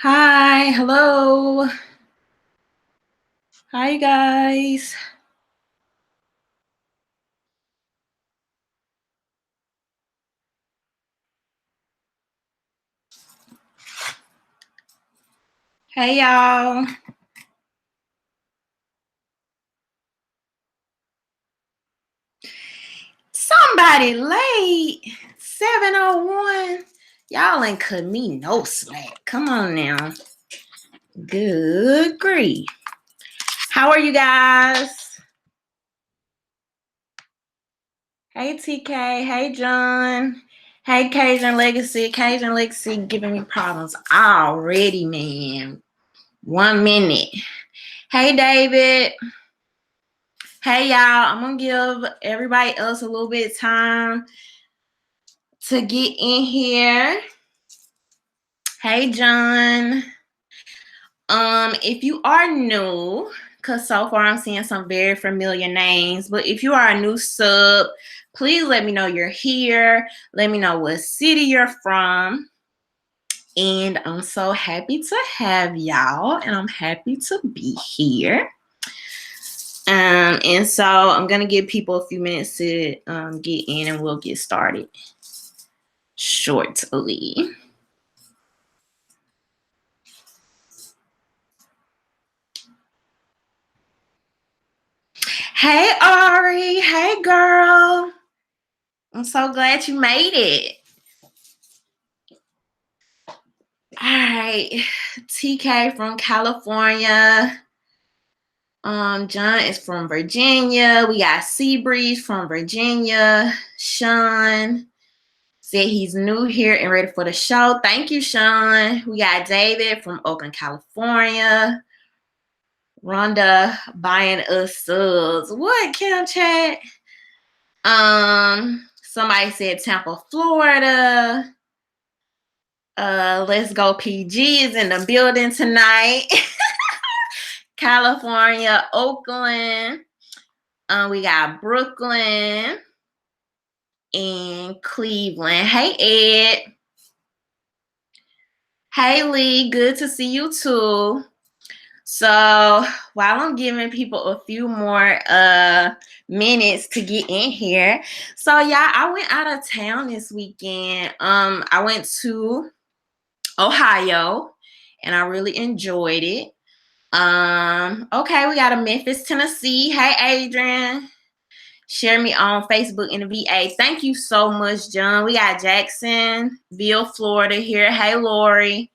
Hi, hello. Hi, guys. Hey, y'all. Somebody late. 7:01. Y'all ain't cut me no slack. Come on now. Good grief. How are you guys? Hey, TK. Hey, John. Hey, Cajun Legacy. Cajun Legacy giving me problems already, man. 1 minute. Hey, David. Hey, y'all. I'm going to give everybody else a little bit of time to get in here. Hey, John. If you are new, because so far I'm seeing some very familiar names, but if you are a new sub, please let me know you're here. Let me know what city you're from. And I'm so happy to have y'all, and I'm happy to be here. And so I'm gonna give people a few minutes to get in, and we'll get started shortly. Hey, Ari. Hey, girl. I'm so glad you made it. All right. TK from California. John is from Virginia. We got Seabreeze from Virginia. Sean said he's new here and ready for the show. Thank you, Sean. We got David from Oakland, California. Rhonda buying us subs. What, Kim Chat? Somebody said Tampa, Florida. Let's go PG is in the building tonight. California, Oakland. We got Brooklyn and Cleveland. Hey, Ed. Hey, Lee. Good to see you too. So while I'm giving people a few more minutes to get in here. So yeah, I went out of town this weekend. I went to Ohio and I really enjoyed it. Okay, we got a Memphis, Tennessee. Hey, Adrian. Share me on Facebook in the VA. Thank you so much, John. We got Jacksonville, Florida here. Hey, Lori.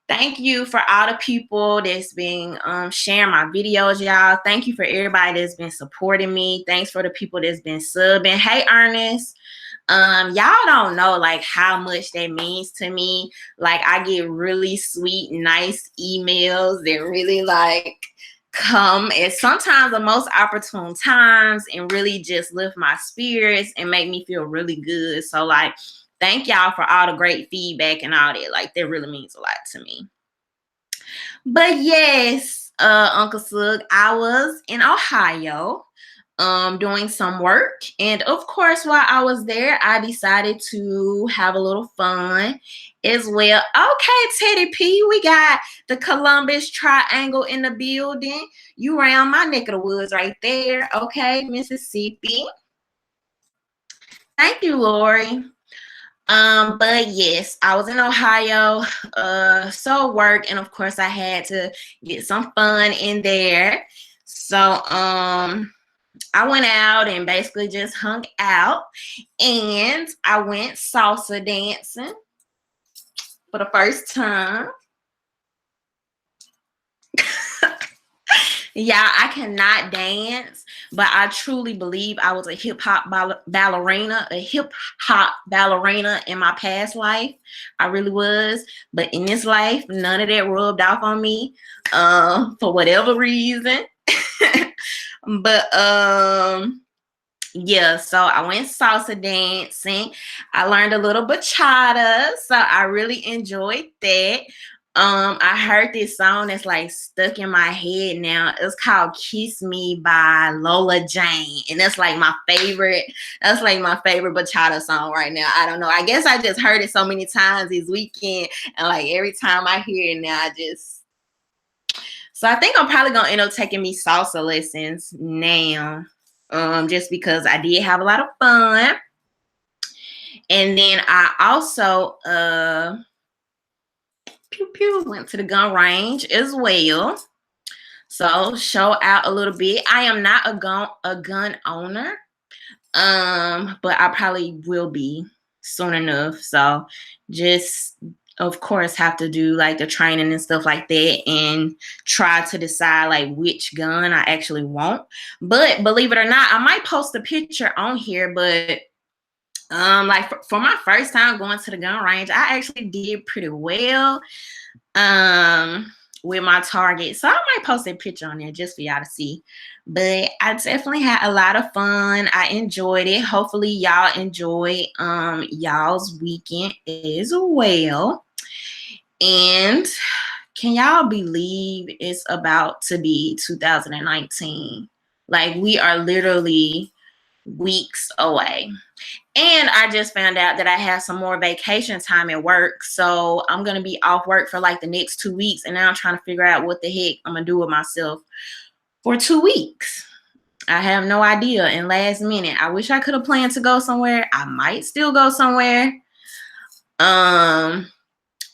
Thank you for all the people that's been sharing my videos, y'all. Thank you for everybody that's been supporting me. Thanks for the people that's been subbing. Hey, Ernest. Y'all don't know like how much that means to me. Like I get really sweet, nice emails that really like come at sometimes the most opportune times and really just lift my spirits and make me feel really good. So like thank y'all for all the great feedback and all that. Like that really means a lot to me. But yes, Uncle Sug, I was in Ohio doing some work. And of course, while I was there, I decided to have a little fun as well. Okay, Teddy P, we got the Columbus Triangle in the building. You around my neck of the woods right there. Okay, Mississippi. Thank you, Lori. But yes, I was in Ohio, so work, and of course I had to get some fun in there. So I went out and basically just hung out, and I went salsa dancing for the first time. Yeah, I cannot dance, but I truly believe I was a hip hop ballerina, in my past life. I really was, but in this life, none of that rubbed off on me, for whatever reason. But yeah, so I went salsa dancing. I learned a little bachata, so I really enjoyed that. I heard this song that's like stuck in my head now. It's called Kiss Me by Lola Jane. And that's like my favorite. That's like my favorite bachata song right now. I don't know. I guess I just heard it so many times this weekend. And like every time I hear it now, so I think I'm probably gonna end up taking me salsa lessons now. Just because I did have a lot of fun. And then I also went to the gun range as well. So show out a little bit. I am not a gun owner. But I probably will be soon enough. So just of course have to do like the training and stuff like that and try to decide like which gun I actually want. But believe it or not, I might post a picture on here, but like for my first time going to the gun range, I actually did pretty well with my target. So I might post a picture on there just for y'all to see. But I definitely had a lot of fun. I enjoyed it. Hopefully y'all enjoy y'all's weekend as well. And can y'all believe it's about to be 2019? Like we are literally weeks away. And I just found out that I have some more vacation time at work. So I'm going to be off work for like the next 2 weeks. And now I'm trying to figure out what the heck I'm going to do with myself for 2 weeks. I have no idea. And last minute, I wish I could have planned to go somewhere. I might still go somewhere.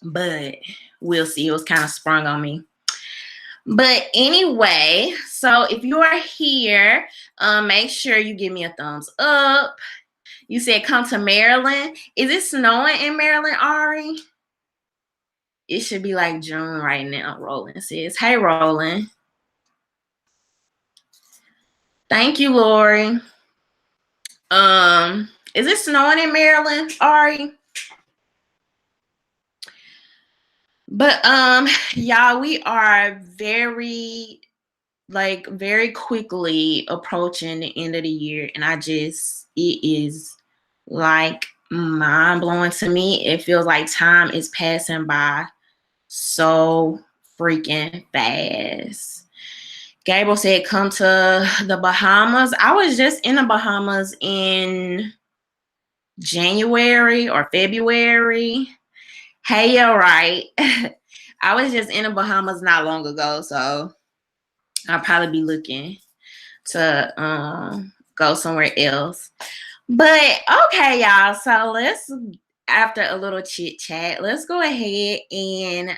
But we'll see. It was kind of sprung on me. But anyway, so if you are here, make sure you give me a thumbs up. You said come to Maryland. Is it snowing in Maryland, Ari? It should be like June right now, Roland says. Hey, Roland. Thank you, Lori. Is it snowing in Maryland, Ari? But y'all, we are very quickly approaching the end of the year, and it is like mind-blowing to me. It feels like time is passing by so freaking fast. Gabriel said come to the Bahamas. I was just in the Bahamas in January or February. Hey, you're right. I was just in the Bahamas not long ago, so I'll probably be looking to go somewhere else. But okay, y'all. So after a little chit chat, let's go ahead and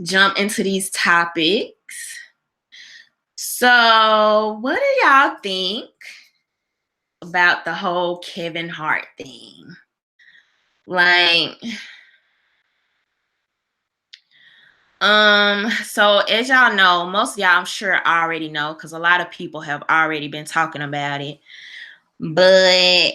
jump into these topics. So, what do y'all think about the whole Kevin Hart thing? Like, so as y'all know, most of y'all I'm sure already know because a lot of people have already been talking about it. But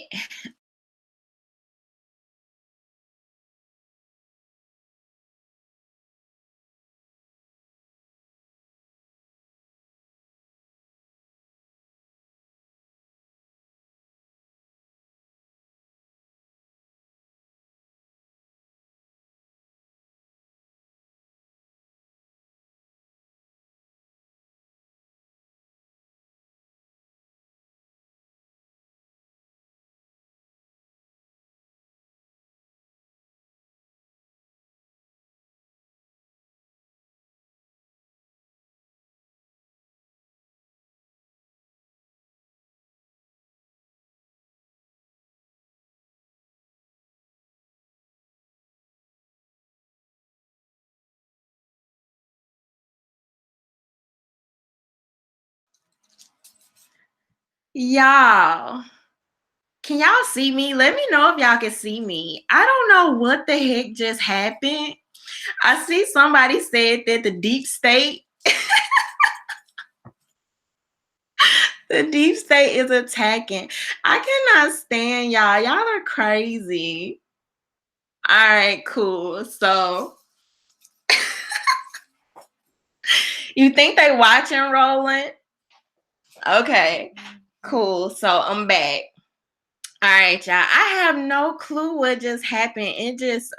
y'all, can y'all see me? Let me know if y'all can see me. I don't know what the heck just happened. I see somebody said that the deep state is attacking. I cannot stand y'all. Y'all are crazy. All right, cool. So you think they watching, Roland? Okay, cool. So I'm back. All right, y'all. I have no clue what just happened. It just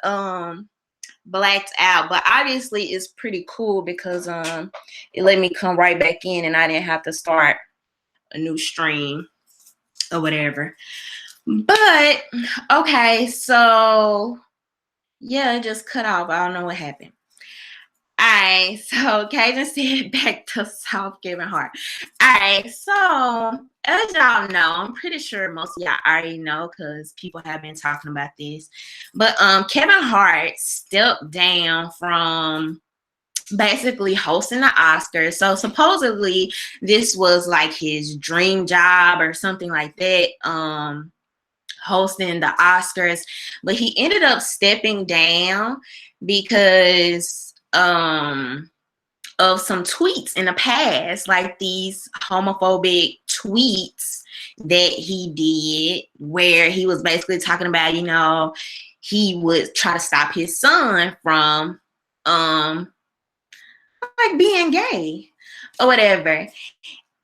blacked out, but obviously it's pretty cool because it let me come right back in and I didn't have to start a new stream or whatever. But okay, so yeah, it just cut off. I don't know what happened. Alright, so Cajun said back to South Kevin Hart. Alright, so as y'all know, I'm pretty sure most of y'all already know because people have been talking about this. But Kevin Hart stepped down from basically hosting the Oscars. So supposedly this was like his dream job or something like that. Hosting the Oscars, but he ended up stepping down because of some tweets in the past, like these homophobic tweets that he did, where he was basically talking about, he would try to stop his son from like being gay or whatever.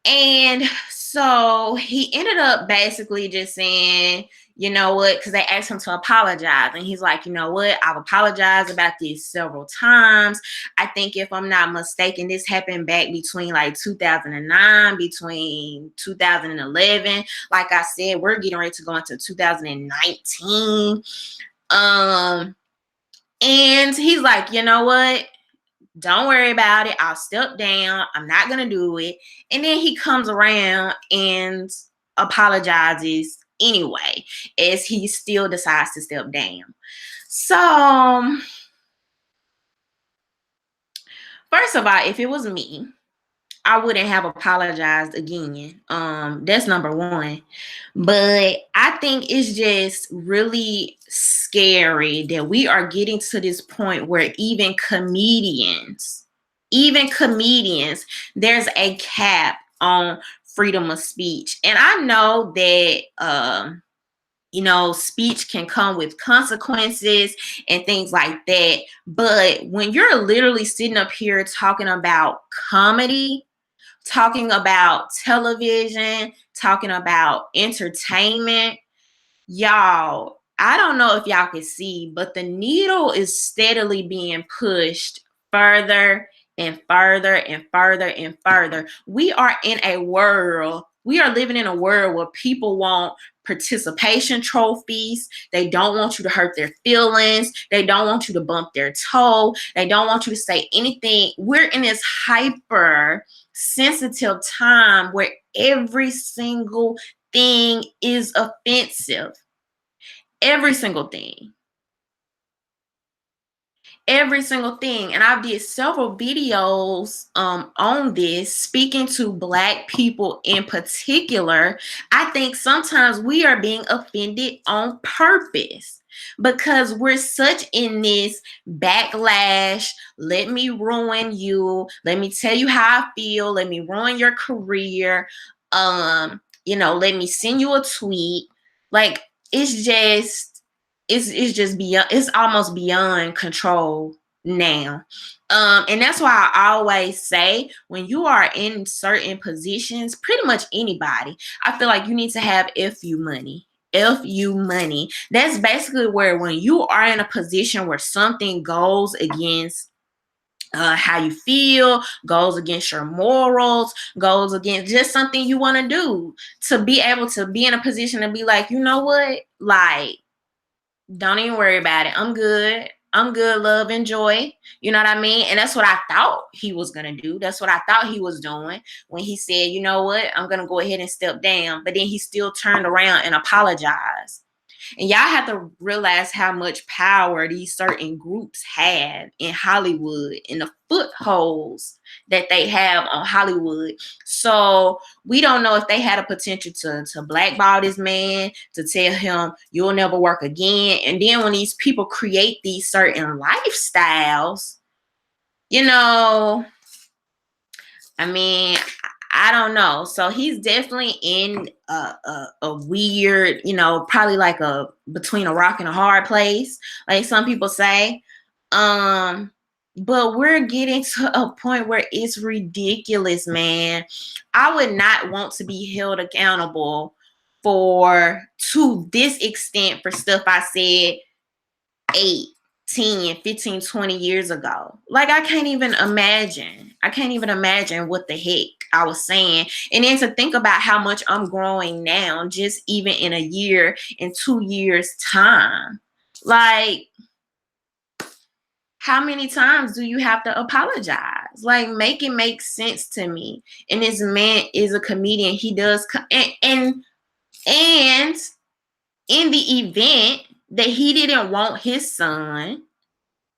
And so he ended up basically just saying, you know what, because they asked him to apologize. And he's like, you know what, I've apologized about this several times. I think if I'm not mistaken, this happened back between like 2009, between 2011. Like I said, we're getting ready to go into 2019. And he's like, you know what? Don't worry about it. I'll step down. I'm not going to do it. And then he comes around and apologizes anyway, as he still decides to step down. So, first of all, if it was me, I wouldn't have apologized again. That's number one. But I think it's just really scary that we are getting to this point where even comedians, there's a cap on freedom of speech. And I know that speech can come with consequences and things like that. But when you're literally sitting up here talking about comedy, talking about television, talking about entertainment, y'all, I don't know if y'all can see, but the needle is steadily being pushed further and further and further and further. We are living in a world where people want participation trophies. They don't want you to hurt their feelings. They don't want you to bump their toe. They don't want you to say anything. We're in this hyper sensitive time where every single thing is offensive. Every single thing. Every single thing. And I've did several videos on this, speaking to Black people in particular. I think sometimes we are being offended on purpose because we're such in this backlash. Let me ruin you. Let me tell you how I feel. Let me ruin your career. Let me send you a tweet. Like, it's just beyond, it's almost beyond control now. And that's why I always say, when you are in certain positions, pretty much anybody, I feel like you need to have FU money. FU money. That's basically where, when you are in a position where something goes against how you feel, goes against your morals, goes against just something you want to do, to be able to be in a position to be like, you know what, like, don't even worry about it. I'm good. I'm good, love and joy. You know what I mean? And that's what I thought he was going to do. That's what I thought he was doing when he said, you know what, I'm going to go ahead and step down. But then he still turned around and apologized. And y'all have to realize how much power these certain groups have in Hollywood and the footholds that they have on Hollywood. So we don't know if they had a potential to blackball this man, to tell him you'll never work again. And then when these people create these certain lifestyles, I mean, I don't know. So he's definitely in a weird, probably like between a rock and a hard place, like some people say. But we're getting to a point where it's ridiculous, man. I would not want to be held accountable to this extent for stuff I said 8, 10, 15, 20 years ago. Like, I can't even imagine. What the heck I was saying. And then to think about how much I'm growing now, just even in a year, in 2 years' time. Like, how many times do you have to apologize? Like, make it make sense to me. And this man is a comedian. He does, and in the event that he didn't want his son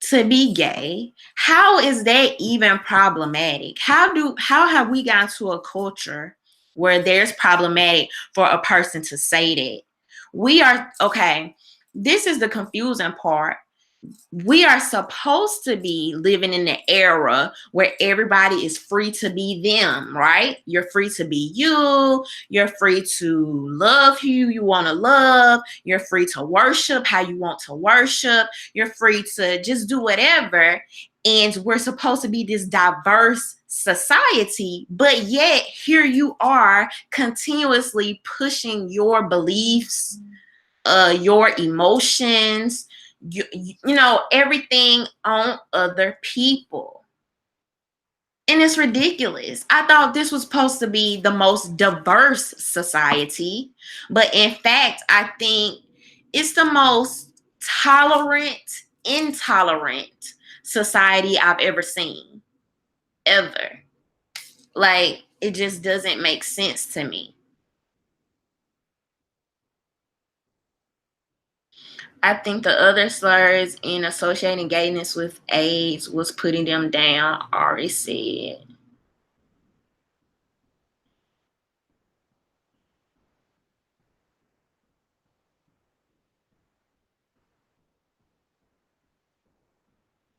to be gay, how is that even problematic? How have we gotten to a culture where there's problematic for a person to say that? We are, okay, this is the confusing part. We are supposed to be living in the era where everybody is free to be them, right? You're free to be you. You're free to love who you want to love. You're free to worship how you want to worship. You're free to just do whatever. And we're supposed to be this diverse society, but yet here you are continuously pushing your beliefs, your emotions, you know, everything on other people. And it's ridiculous. I thought this was supposed to be the most diverse society, but in fact, I think it's the most intolerant society I've ever seen. Ever. Like, it just doesn't make sense to me. I think the other slurs in associating gayness with AIDS was putting them down, Ari said.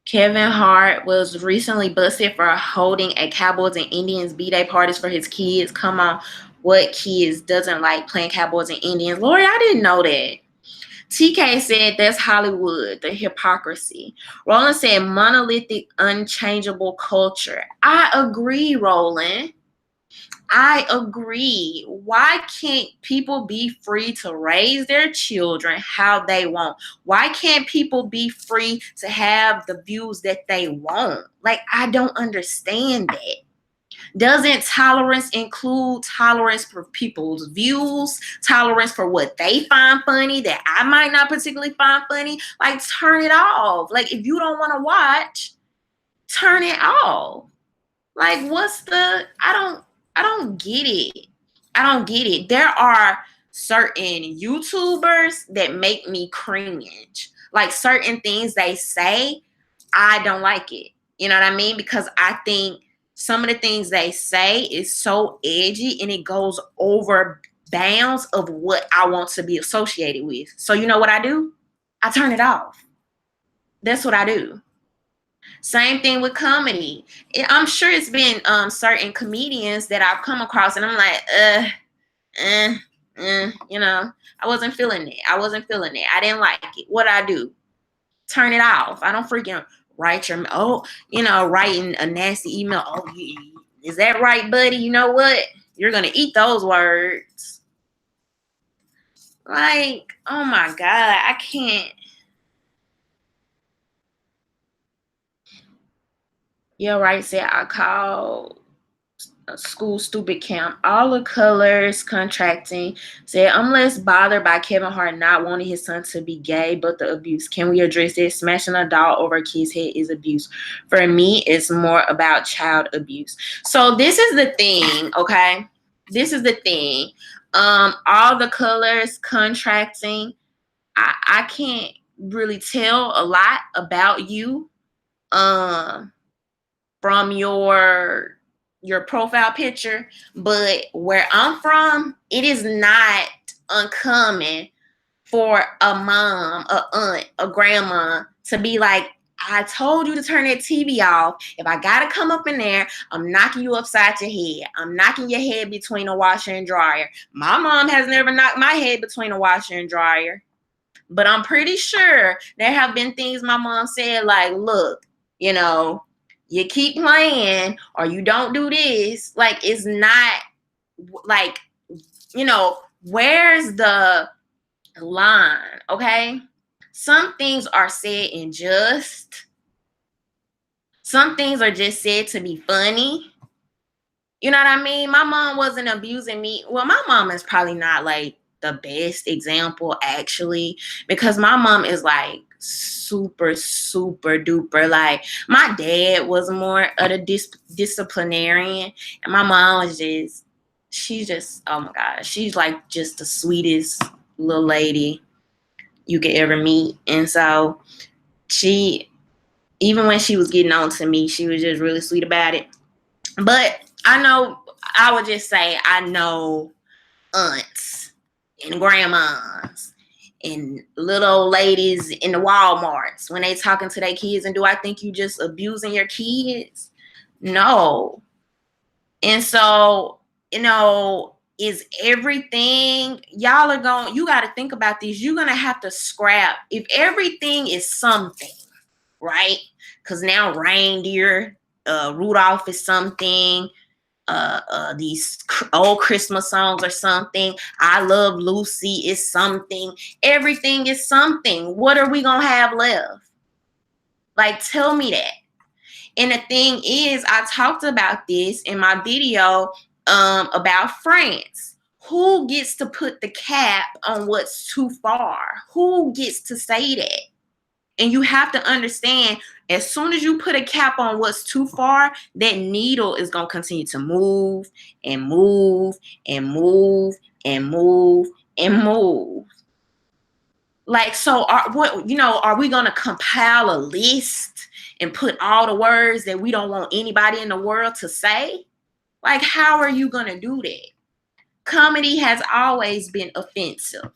Kevin Hart was recently busted for holding a Cowboys and Indians B-Day parties for his kids. Come on, what kids doesn't like playing Cowboys and Indians? Lori, I didn't know that. TK said that's Hollywood, the hypocrisy. Roland said monolithic, unchangeable culture. I agree, Roland. I agree. Why can't people be free to raise their children how they want? Why can't people be free to have the views that they want? Like, I don't understand that. Doesn't tolerance include tolerance for people's views, tolerance for what they find funny that I might not particularly find funny? Like, turn it off. Like, if you don't want to watch, turn it off. Like, I don't get it. I don't get it. There are certain YouTubers that make me cringe. Like, certain things they say, I don't like it. You know what I mean? Because I think some of the things they say is so edgy and it goes over bounds of what I want to be associated with. So you know what I do? I turn it off. That's what I do. Same thing with comedy. I'm sure it's been certain comedians that I've come across and I'm like, you know, I wasn't feeling it. I didn't like it. What I do? Turn it off. I don't freaking write writing a nasty email. Oh, is that right, buddy? You know what? You're going to eat those words. Like, oh my God, I can't. Yeah, right. Said I called a school stupid camp. All the colors contracting. Said I'm less bothered by Kevin Hart not wanting his son to be gay, but the abuse. Can we address this? Smashing a doll over a kid's head is abuse. For me, it's more about child abuse. So this is the thing, okay? This is the thing. All the colors contracting. I can't really tell a lot about you. From your profile picture, but where I'm from, it is not uncommon for a mom, a aunt, a grandma to be like, I told you to turn that TV off. If I gotta come up in there, I'm knocking you upside your head. I'm knocking your head between a washer and dryer. My mom has never knocked my head between a washer and dryer. But I'm pretty sure there have been things my mom said like, look, you know, you keep playing or you don't do this. Like, it's not like, you know, where's the line? Okay. Some things are said in jest. Some things are just said to be funny. You know what I mean? My mom wasn't abusing me. Well, my mom is probably not like the best example, actually, because my mom is like super, super duper. Like, my dad was more of a disciplinarian, and my mom was just, she's just, oh my God, she's like just the sweetest little lady you could ever meet. And so she, even when she was getting on to me, she was just really sweet about it. But I know, I would just say, I know aunts and grandmas and little old ladies in the Walmarts when they talking to their kids. And do I think you just abusing your kids? No. And so, is everything y'all are going, you got to think about this. You're going to have to scrap. If everything is something, right? Because now reindeer, Rudolph is something. These old Christmas songs are something. I Love Lucy is something. Everything is something. What are we gonna have left? Like, tell me that. And the thing is, I talked about this in my video about France. Who gets to put the cap on what's too far? Who gets to say that? And you have to understand, as soon as you put a cap on what's too far, that needle is going to continue to move and move and move and move and move. Like, so are we going to compile a list and put all the words that we don't want anybody in the world to say? Like, how are you going to do that? Comedy has always been offensive.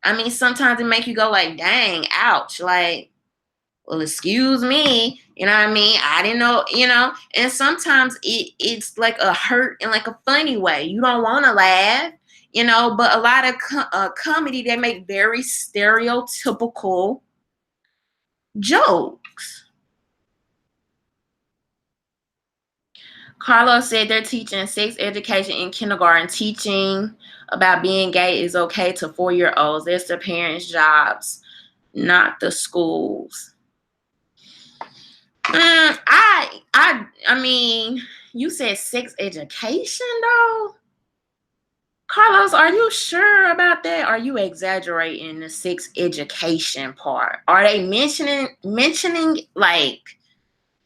I mean, sometimes it make you go like, dang, ouch. Like, well, excuse me, you know what I mean? I didn't know, and sometimes it's like a hurt in like a funny way. You don't want to laugh, but a lot of comedy, they make very stereotypical jokes. Carlos said they're teaching sex education in kindergarten. Teaching about being gay is okay to 4-year-olds. That's their parents' jobs, not the schools. I mean, you said sex education though. Carlos, are you sure about that? Are you exaggerating the sex education part? Are they mentioning like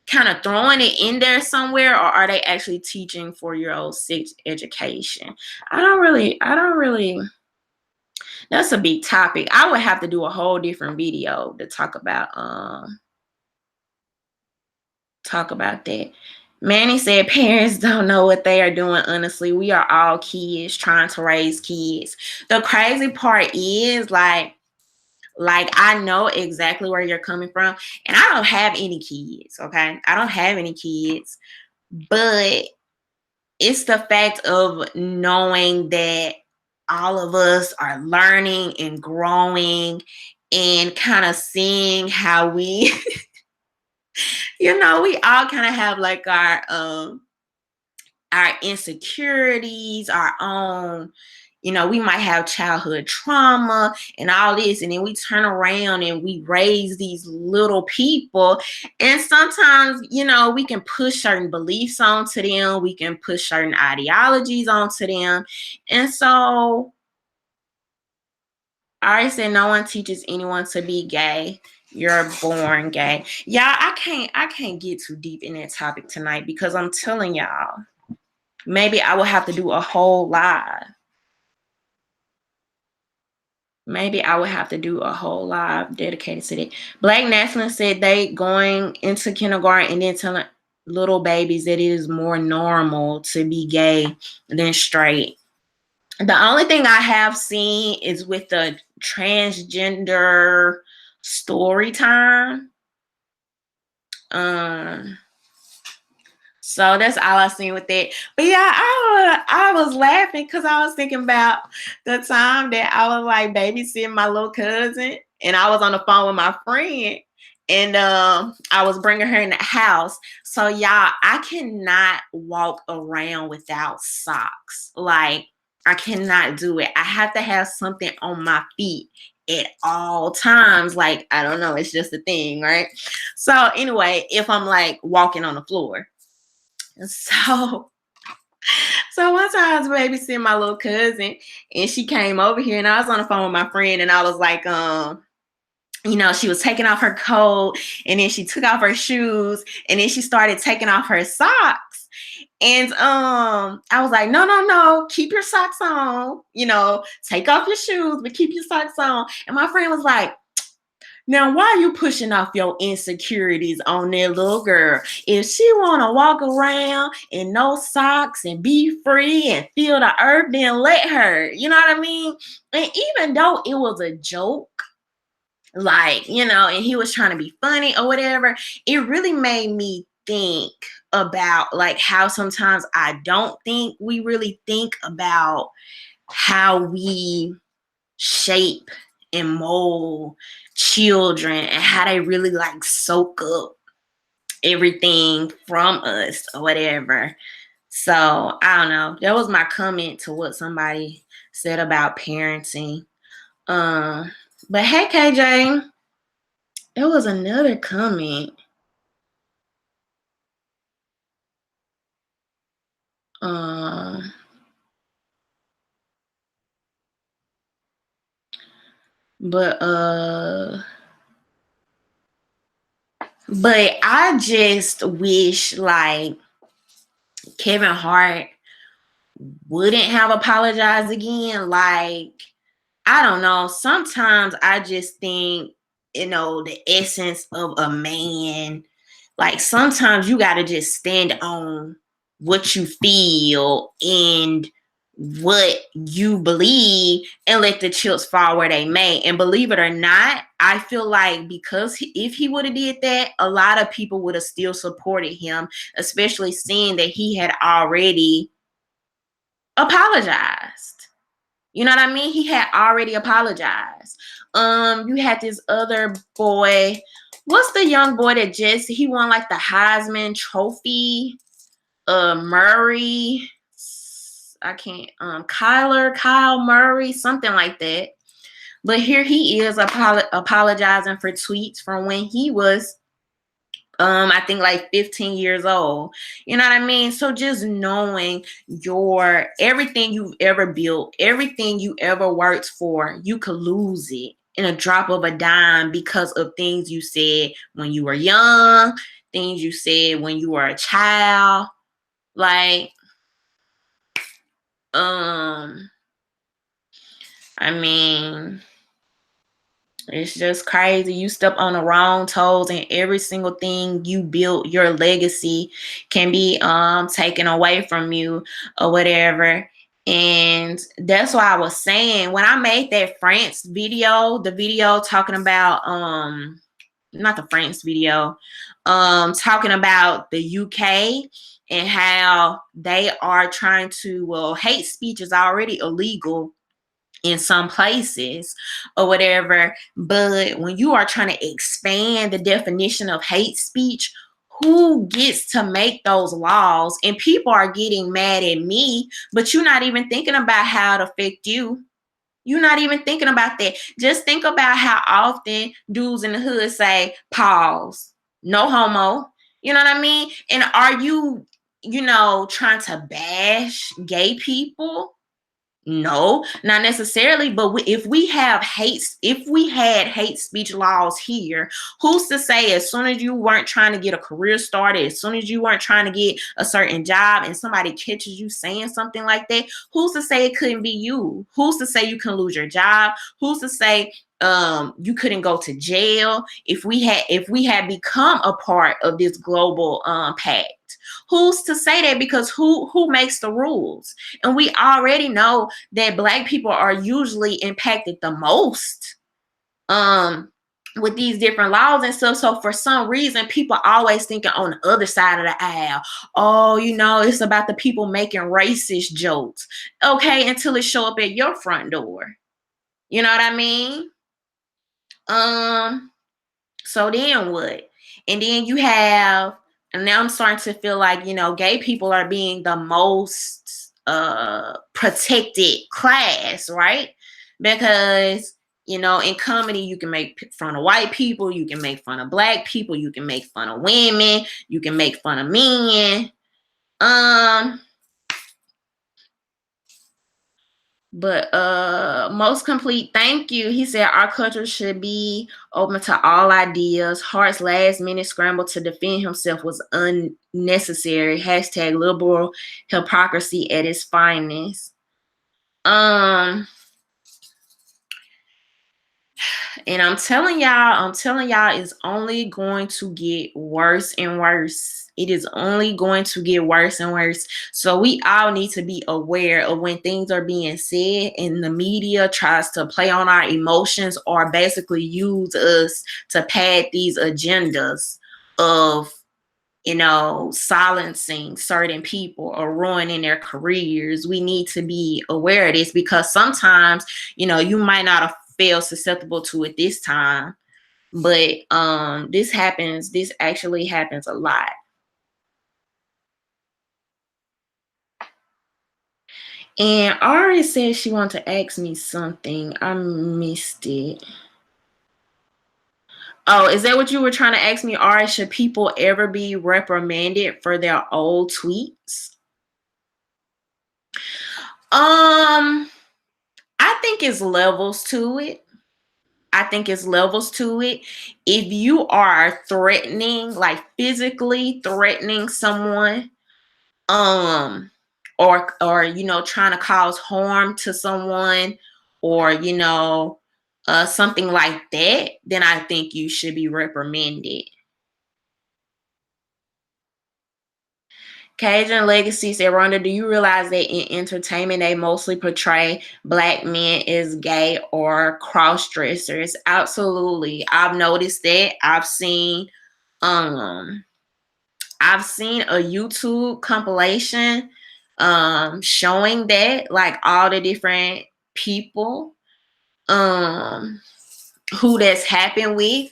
kind of throwing it in there somewhere, or are they actually teaching 4-year-old sex education? I don't really. That's a big topic. I would have to do a whole different video to talk about that. Manny said parents don't know what they are doing. Honestly, we are all kids trying to raise kids. The crazy part is like I know exactly where you're coming from, and I don't have any kids. Okay, I don't have any kids, but it's the fact of knowing that all of us are learning and growing and kind of seeing how we we all kind of have like our insecurities, our own, we might have childhood trauma and all this, and then we turn around and we raise these little people, and sometimes we can push certain beliefs onto them, we can push certain ideologies onto them. And so I already said no one teaches anyone to be gay. You're born gay. Y'all, I can't get too deep in that topic tonight, because I'm telling y'all, maybe I will have to do a whole live. Maybe I would have to do a whole live dedicated to that. Black Nationalist said they going into kindergarten and then telling little babies that it is more normal to be gay than straight. The only thing I have seen is with the transgender story time. So that's all I've seen with that. But yeah, I was laughing because I was thinking about the time that I was like babysitting my little cousin, and I was on the phone with my friend, and I was bringing her in the house. So y'all, I cannot walk around without socks. Like, I cannot do it. I have to have something on my feet at all times. Like, I don't know, it's just a thing, right? So anyway, if I'm like walking on the floor. So one time I was babysitting my little cousin and she came over here and I was on the phone with my friend and I was like, she was taking off her coat and then she took off her shoes and then she started taking off her socks. And I was like, no, keep your socks on. Take off your shoes, but keep your socks on. And my friend was like, now, why are you pushing off your insecurities on that little girl? If she want to walk around in no socks and be free and feel the earth, then let her. You know what I mean? And even though it was a joke, and he was trying to be funny or whatever, it really made me think about like how sometimes I don't think we really think about how we shape and mold children and how they really like soak up everything from us or whatever. So I don't know. That was my comment to what somebody said about parenting. But hey, KJ, there was another comment. But I just wish like Kevin Hart wouldn't have apologized again. Like, I don't know. Sometimes I just think, the essence of a man, like sometimes you got to just stand on what you feel and what you believe and let the chips fall where they may. And believe it or not, I feel like because if he would have did that, a lot of people would have still supported him, especially seeing that he had already apologized. You know what I mean? He had already apologized. You had this other boy. What's the young boy that he won like the Heisman Trophy? Murray. I can't. Kyle Murray, something like that. But here he is apologizing for tweets from when he was I think like 15 years old. You know what I mean? So just knowing everything you've ever built, everything you ever worked for, you could lose it in a drop of a dime because of things you said when you were young, things you said when you were a child. Like, I mean, it's just crazy. You step on the wrong toes and every single thing you built, your legacy can be taken away from you or whatever. And that's why I was saying when I made that France video, the video talking about not the France video, talking about the UK and how they are trying to, hate speech is already illegal in some places or whatever. But when you are trying to expand the definition of hate speech, who gets to make those laws? And people are getting mad at me, but you're not even thinking about how it affects you. You're not even thinking about that. Just think about how often dudes in the hood say, pause, no homo. You know what I mean? And are you, trying to bash gay people? No, not necessarily. But if we had hate speech laws here, who's to say as soon as you weren't trying to get a career started, as soon as you weren't trying to get a certain job and somebody catches you saying something like that, who's to say it couldn't be you? Who's to say you can lose your job? Who's to say you couldn't go to jail if we had become a part of this global pact? Who's to say that? Because who makes the rules? And we already know that Black people are usually impacted the most with these different laws and stuff. So for some reason, people always thinking on the other side of the aisle, oh, it's about the people making racist jokes. Okay, until it show up at your front door. You know what I mean? So then what? And then and now I'm starting to feel like, gay people are being the most protected class, right? Because in comedy, you can make fun of white people, you can make fun of black people, you can make fun of women, you can make fun of men. But most complete, thank you. He said our culture should be open to all ideas. Hart's last minute scramble to defend himself was unnecessary. Hashtag liberal hypocrisy at its finest. And I'm telling y'all, it's only going to get worse and worse. It is only going to get worse and worse. So we all need to be aware of when things are being said and the media tries to play on our emotions or basically use us to pad these agendas of silencing certain people or ruining their careers. We need to be aware of this because sometimes, you might not have felt susceptible to it this time, but this actually happens a lot. And Ari said she wanted to ask me something. I missed it. Oh, is that what you were trying to ask me, Ari? Should people ever be reprimanded for their old tweets? I think it's levels to it. If you are threatening, like physically threatening someone, or trying to cause harm to someone, or something like that, then I think you should be reprimanded. Cajun Legacy said, Rhonda, do you realize that in entertainment, they mostly portray Black men as gay or cross-dressers? Absolutely. I've noticed that. I've seen a YouTube compilation showing that, like, all the different people who that's happened with,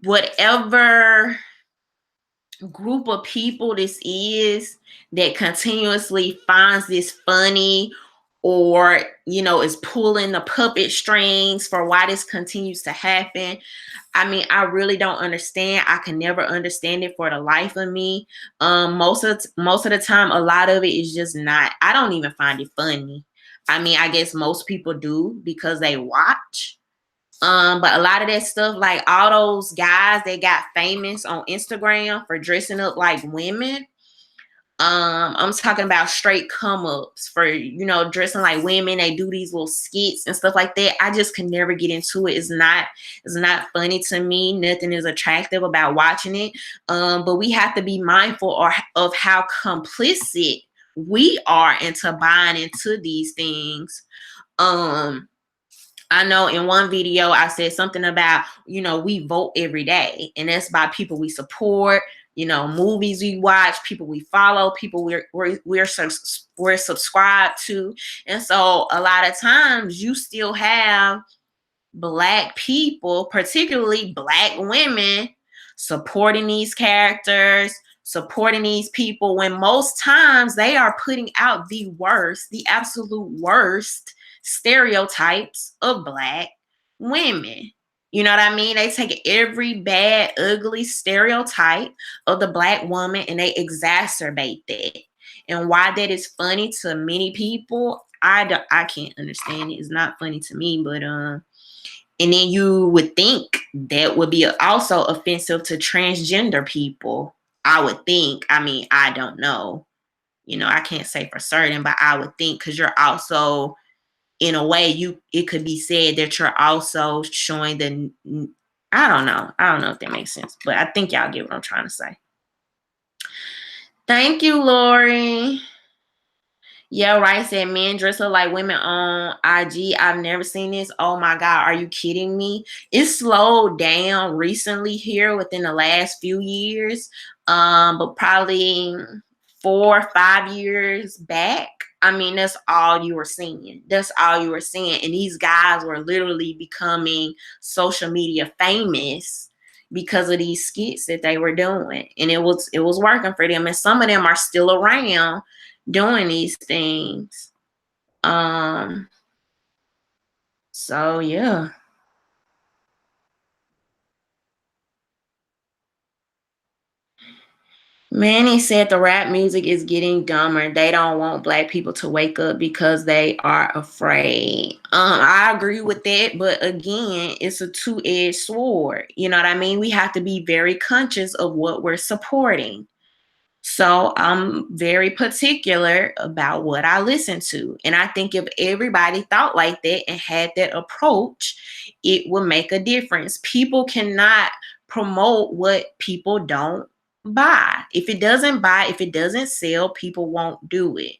whatever group of people this is that continuously finds this funny, or is pulling the puppet strings for why this continues to happen. I mean, I really don't understand. I can never understand it for the life of me. Most of the time, a lot of it is just not. I don't even find it funny. I mean, I guess most people do because they watch. But a lot of that stuff, like all those guys that got famous on Instagram for dressing up like women, I'm talking about straight come ups for dressing like women. They do these little skits and stuff like that. I just can never get into it. It's not funny to me. Nothing is attractive about watching it. But we have to be mindful of how complicit we are into buying into these things. I know in one video I said something about, we vote every day, and that's by people we support, movies we watch, people we follow, people we're subscribed to. And so a lot of times you still have Black people, particularly Black women, supporting these characters, supporting these people, when most times they are putting out the absolute worst stereotypes of Black women. You know what I mean? They take every bad, ugly stereotype of the Black woman and they exacerbate that. And why that is funny to many people, I can't understand it. It's not funny to me, but and then you would think that would be also offensive to transgender people. I would think. I mean, I don't know. I can't say for certain, but I would think, because you're also, in a way, it could be said that you're also showing I don't know. I don't know if that makes sense, but I think y'all get what I'm trying to say. Thank you, Lori. Yeah, right. Said men dress up like women on IG. I've never seen this. Oh my God, are you kidding me? It's slowed down recently here within the last few years. But probably 4 or 5 years back, I mean, that's all you were seeing. And these guys were literally becoming social media famous, because of these skits that they were doing, and it was working for them, and some of them are still around doing these things. So yeah. Manny said the rap music is getting dumber. They don't want black people to wake up because they are afraid. I agree with that, but again, it's a two-edged sword. You know what I mean? We have to be very conscious of what we're supporting. So I'm very particular about what I listen to. And I think if everybody thought like that and had that approach, it would make a difference. People cannot promote what people don't buy. If it doesn't sell, people won't do it.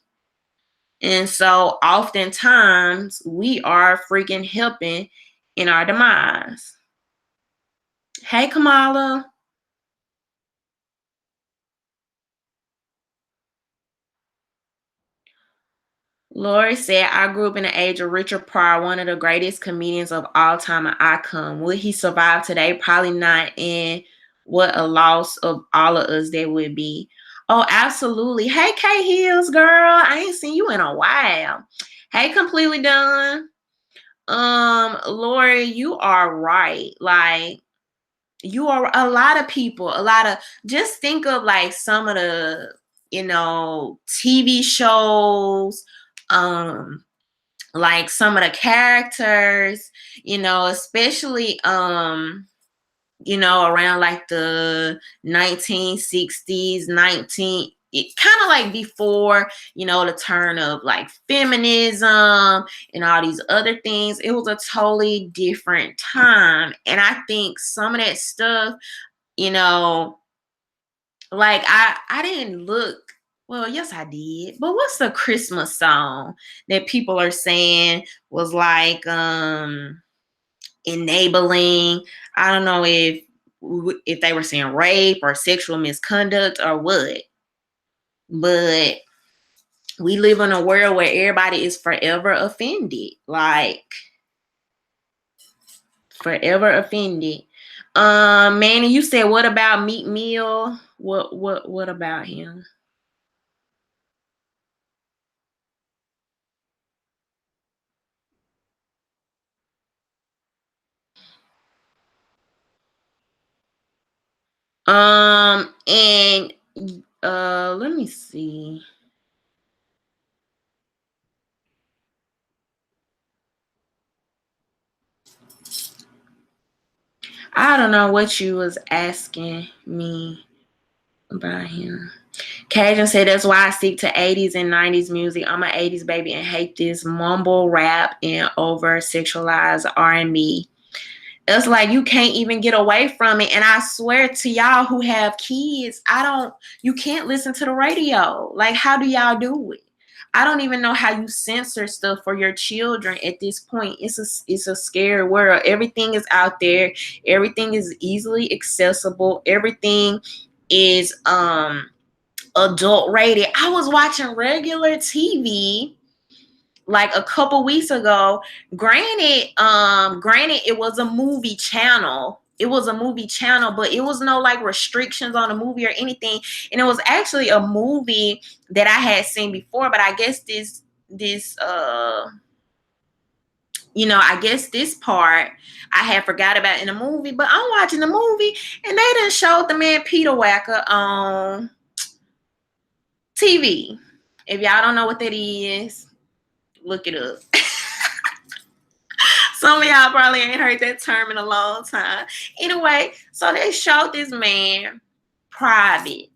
And so oftentimes we are freaking helping in our demise. Hey, Kamala. Lori said, I grew up in the age of Richard Pryor, one of the greatest comedians of all time, an icon. Would he survive today? Probably not. And what a loss of all of us that would be. Oh, absolutely. Hey, Kay Hills, girl. I ain't seen you in a while. Hey, Completely Done. Lori, you are right. Like, you are a lot of people, just think of like some of the, TV shows, like some of the characters, especially around like the 1960s, it kind of like before, the turn of like feminism and all these other things. It was a totally different time. And I think some of that stuff, like I didn't look, well, yes, I did. But what's the Christmas song that people are saying was like enabling? I don't know if they were saying rape or sexual misconduct or what. But we live in a world where everybody is forever offended. Like forever offended. Manny, you said what about Meek Mill? What about him? And let me see. I don't know what you was asking me about him. Cajun said that's why I stick to 80s and 90s music. I'm an 80s baby and hate this mumble rap and over sexualized R&B. It's like you can't even get away from it. And I swear to y'all who have kids, you can't listen to the radio. Like, how do y'all do it? I don't even know how you censor stuff for your children at this point. It's a scary world. Everything is out there. Everything is easily accessible. Everything is adult rated. I was watching regular TV like a couple weeks ago. Granted, it was a movie channel. It was a movie channel, but it was no like restrictions on the movie or anything. And it was actually a movie that I had seen before, but I guess this I guess this part I had forgot about in the movie. But I'm watching the movie and they done showed the man Peter Wacker on TV. If y'all don't know what that is, look it up. Some of y'all probably ain't heard that term in a long time. Anyway, so they showed this man private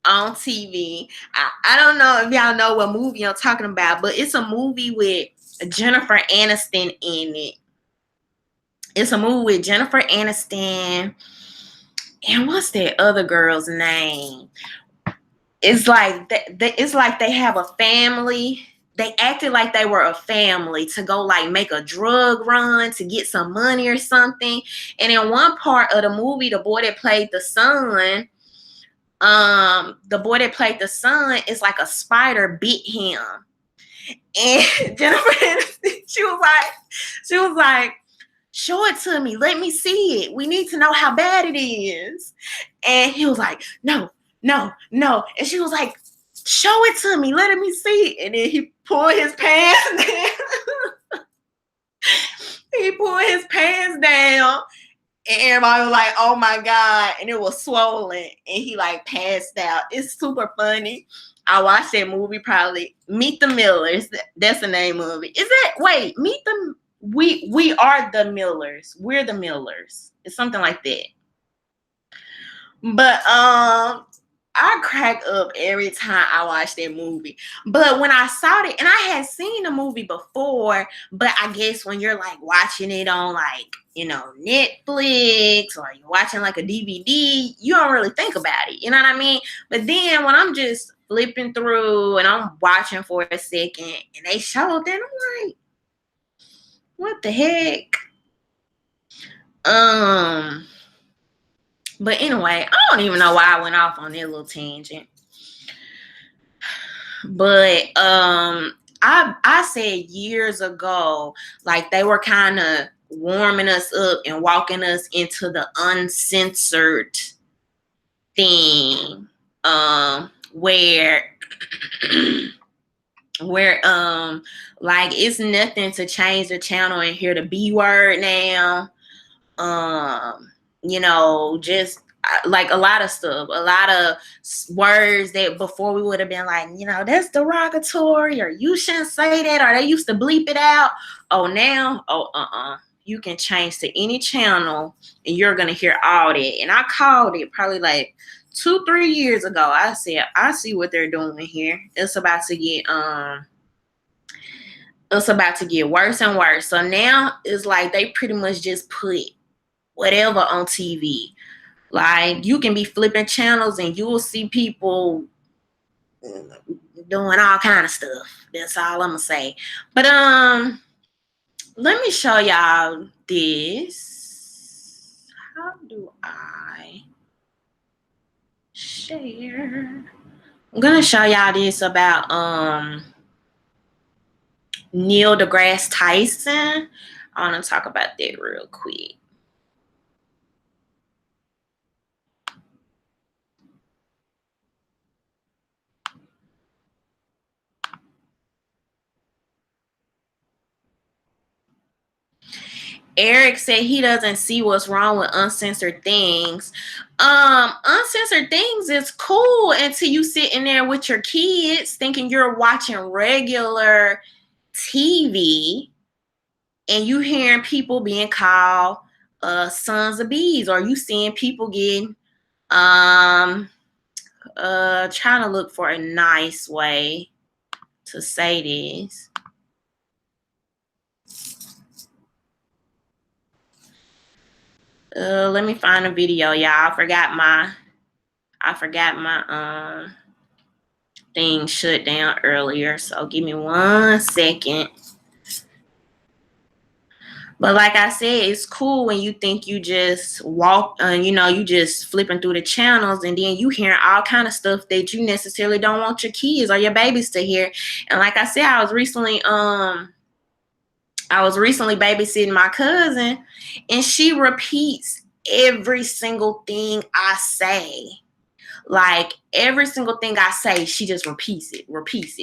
on TV. I don't know if y'all know what movie I'm talking about, but it's a movie with Jennifer Aniston in it. It's a movie with Jennifer Aniston. And what's that other girl's name? It's like it's like they have a family. They acted like they were a family to go like make a drug run to get some money or something. And in one part of the movie, the boy that played the son is like a spider bit him. And Jennifer, she was like, show it to me. Let me see it. We need to know how bad it is. And he was like, no, no, no. And she was like, show it to me. Let me see it. And then he pulled his pants down. He pulled his pants down. And everybody was like, oh my God. And it was swollen. And he like passed out. It's super funny. I watched that movie probably. Meet the Millers. That's the name of it. Is that, wait, Meet the, we are the Millers. We're the Millers. It's something like that. But I crack up every time I watch that movie. But when I saw it, and I had seen the movie before, but I guess when you're like watching it on like, you know, Netflix, or you're watching like a DVD, you don't really think about it. You know what I mean? But then when I'm just flipping through and I'm watching for a second and they showed that, I'm like, what the heck? But anyway, I don't even know why I went off on that little tangent. But I said years ago, like they were kind of warming us up and walking us into the uncensored thing, where like it's nothing to change the channel and hear the B word now. You know, just like a lot of stuff, a lot of words that before we would have been like, you know, that's derogatory, or you shouldn't say that, or they used to bleep it out. Oh, now, you can change to any channel and you're gonna hear all that. And I called it probably like 2-3 years ago. I said, I see what they're doing here. It's about to get worse and worse. So now it's like they pretty much just put whatever on TV. Like you can be flipping channels and you will see people doing all kind of stuff. That's all I'm gonna say. But let me show y'all this. How do I share? I'm gonna show y'all this about Neil deGrasse Tyson. I want to talk about that real quick. Eric said he doesn't see what's wrong with uncensored things. Uncensored things is cool until you sitting there with your kids thinking you're watching regular TV and you hearing people being called sons of bees, or you seeing people getting trying to look for a nice way to say this. Let me find a video, y'all. I forgot my thing shut down earlier, so give me 1 second. But like I said, it's cool when you think you just walk, you know, you just flipping through the channels and then you hearing all kind of stuff that you necessarily don't want your kids or your babies to hear. And like I said, I was recently babysitting my cousin, and she repeats every single thing I say. Like every single thing I say, she just repeats it.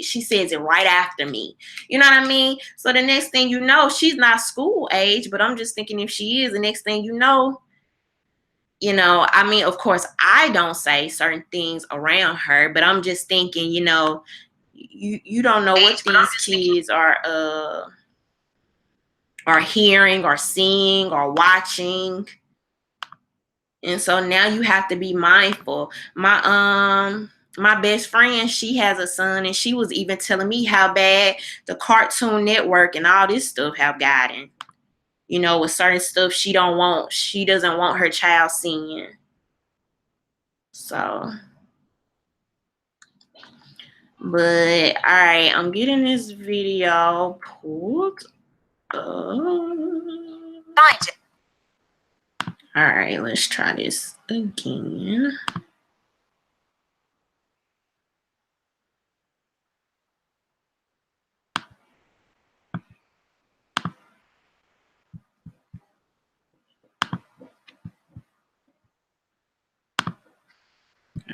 She says it right after me. You know what I mean? So the next thing you know, she's not school age, but I'm just thinking if she is, the next thing you know, I mean, of course, I don't say certain things around her, but I'm just thinking, you don't know what these kids are hearing or seeing or watching. And so now you have to be mindful. My best friend, she has a son, and she was even telling me how bad the Cartoon Network and all this stuff have gotten. With certain stuff she doesn't want her child seeing. So, but all right, I'm getting this video pulled up. All right, let's try this again.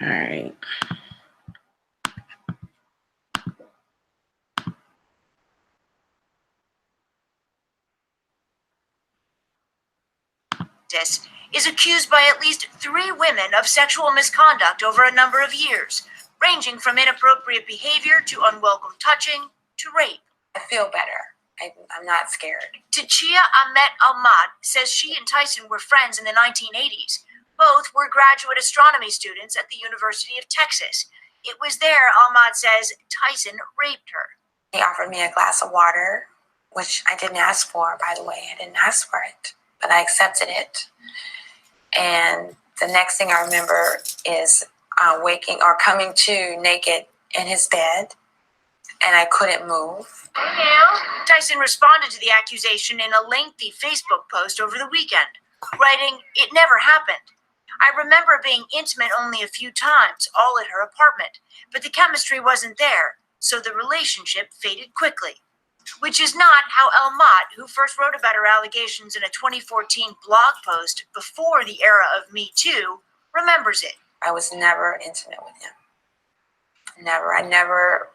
All right. Is accused by at least 3 women of sexual misconduct over a number of years, ranging from inappropriate behavior to unwelcome touching to rape. I feel better. I'm not scared. Tachia Ahmet Almat says she and Tyson were friends in the 1980s. Both were graduate astronomy students at the University of Texas. It was there, Almat says, Tyson raped her. He offered me a glass of water, which I didn't ask for, by the way. I didn't ask for it, but I accepted it. And the next thing I remember is waking or coming to naked in his bed, and I couldn't move. Tyson responded to the accusation in a lengthy Facebook post over the weekend, writing, "It never happened. I remember being intimate only a few times, all at her apartment, but the chemistry wasn't there, so the relationship faded quickly." Which is not how Almat, who first wrote about her allegations in a 2014 blog post before the era of Me Too, remembers it. I was never intimate with him. Never. I never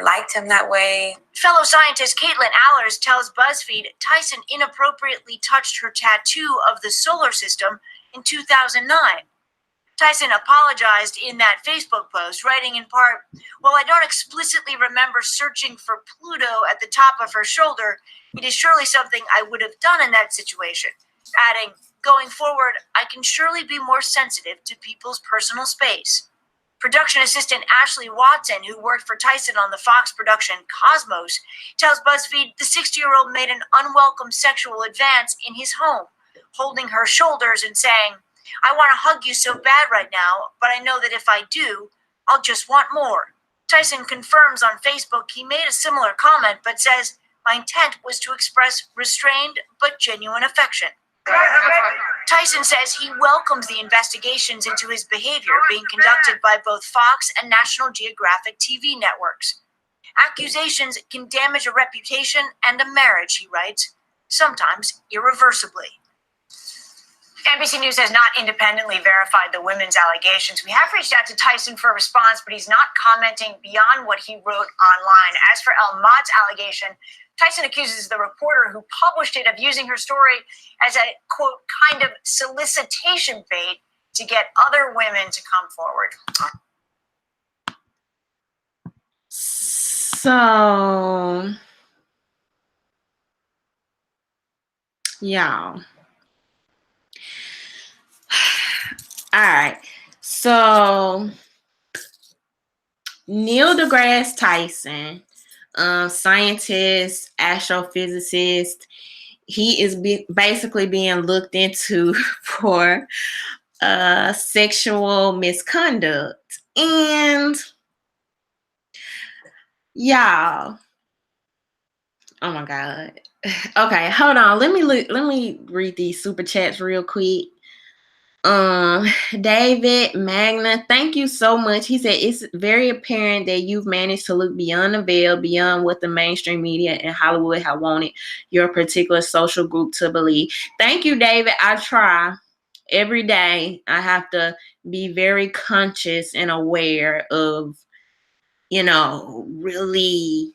liked him that way. Fellow scientist Caitlin Allers tells BuzzFeed Tyson inappropriately touched her tattoo of the solar system in 2009. Tyson apologized in that Facebook post, writing in part, "While I don't explicitly remember searching for Pluto at the top of her shoulder, it is surely something I would have done in that situation," adding, "Going forward, I can surely be more sensitive to people's personal space." Production assistant Ashley Watson, who worked for Tyson on the Fox production Cosmos, tells BuzzFeed the 60-year-old made an unwelcome sexual advance in his home, holding her shoulders and saying, "I want to hug you so bad right now, but I know that if I do, I'll just want more." Tyson confirms on Facebook he made a similar comment, but says, "My intent was to express restrained but genuine affection." Tyson says he welcomes the investigations into his behavior being conducted by both Fox and National Geographic TV networks. Accusations can damage a reputation and a marriage, he writes, sometimes irreversibly. NBC News has not independently verified the women's allegations. We have reached out to Tyson for a response, but he's not commenting beyond what he wrote online. As for Almat's allegation, Tyson accuses the reporter who published it of using her story as a, quote, kind of solicitation bait to get other women to come forward. So, y'all. All right. So, Neil deGrasse Tyson, scientist, astrophysicist, he is basically being looked into for sexual misconduct. And y'all, oh my God. Okay, hold on. Let me read these super chats real quick. David Magna, thank you so much. He said it's very apparent that you've managed to look beyond the veil, beyond what the mainstream media and Hollywood have wanted your particular social group to believe. Thank you, David. I try every day. I have to be very conscious and aware of, really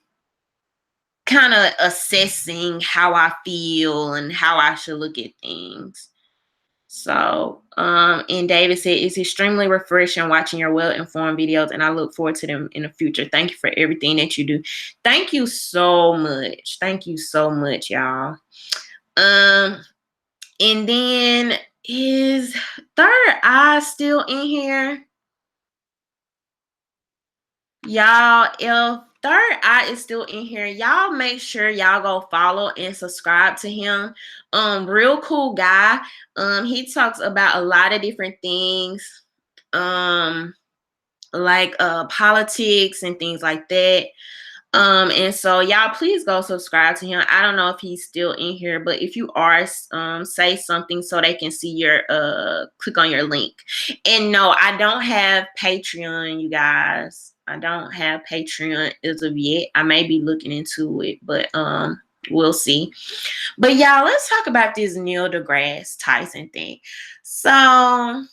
kind of assessing how I feel and how I should look at things. So, and David said, it's extremely refreshing watching your well-informed videos, and I look forward to them in the future. Thank you for everything that you do. Thank you so much. Thank you so much, y'all. And then is Third Eye still in here? Y'all, if Third Eye is still in here, y'all make sure y'all go follow and subscribe to him. Real cool guy. He talks about a lot of different things, like politics and things like that. And so y'all please go subscribe to him. I don't know if he's still in here, but if you are, say something so they can see your click on your link. And no, I don't have Patreon, you guys. I don't have Patreon as of yet. I may be looking into it, but we'll see. But y'all, let's talk about this Neil deGrasse Tyson thing. So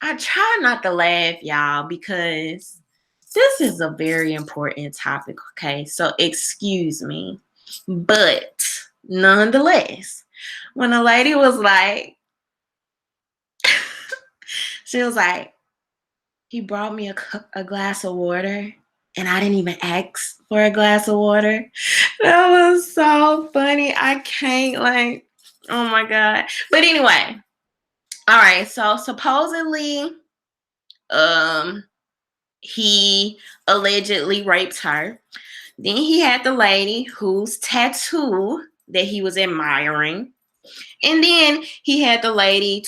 I try not to laugh, y'all, because this is a very important topic, okay? So excuse me. But nonetheless, when a lady was like, she was like, he brought me a glass of water and I didn't even ask for a glass of water. That was so funny. I can't, like, oh my God. But anyway, all right. So supposedly, he allegedly raped her. Then he had the lady whose tattoo that he was admiring. And then he had the lady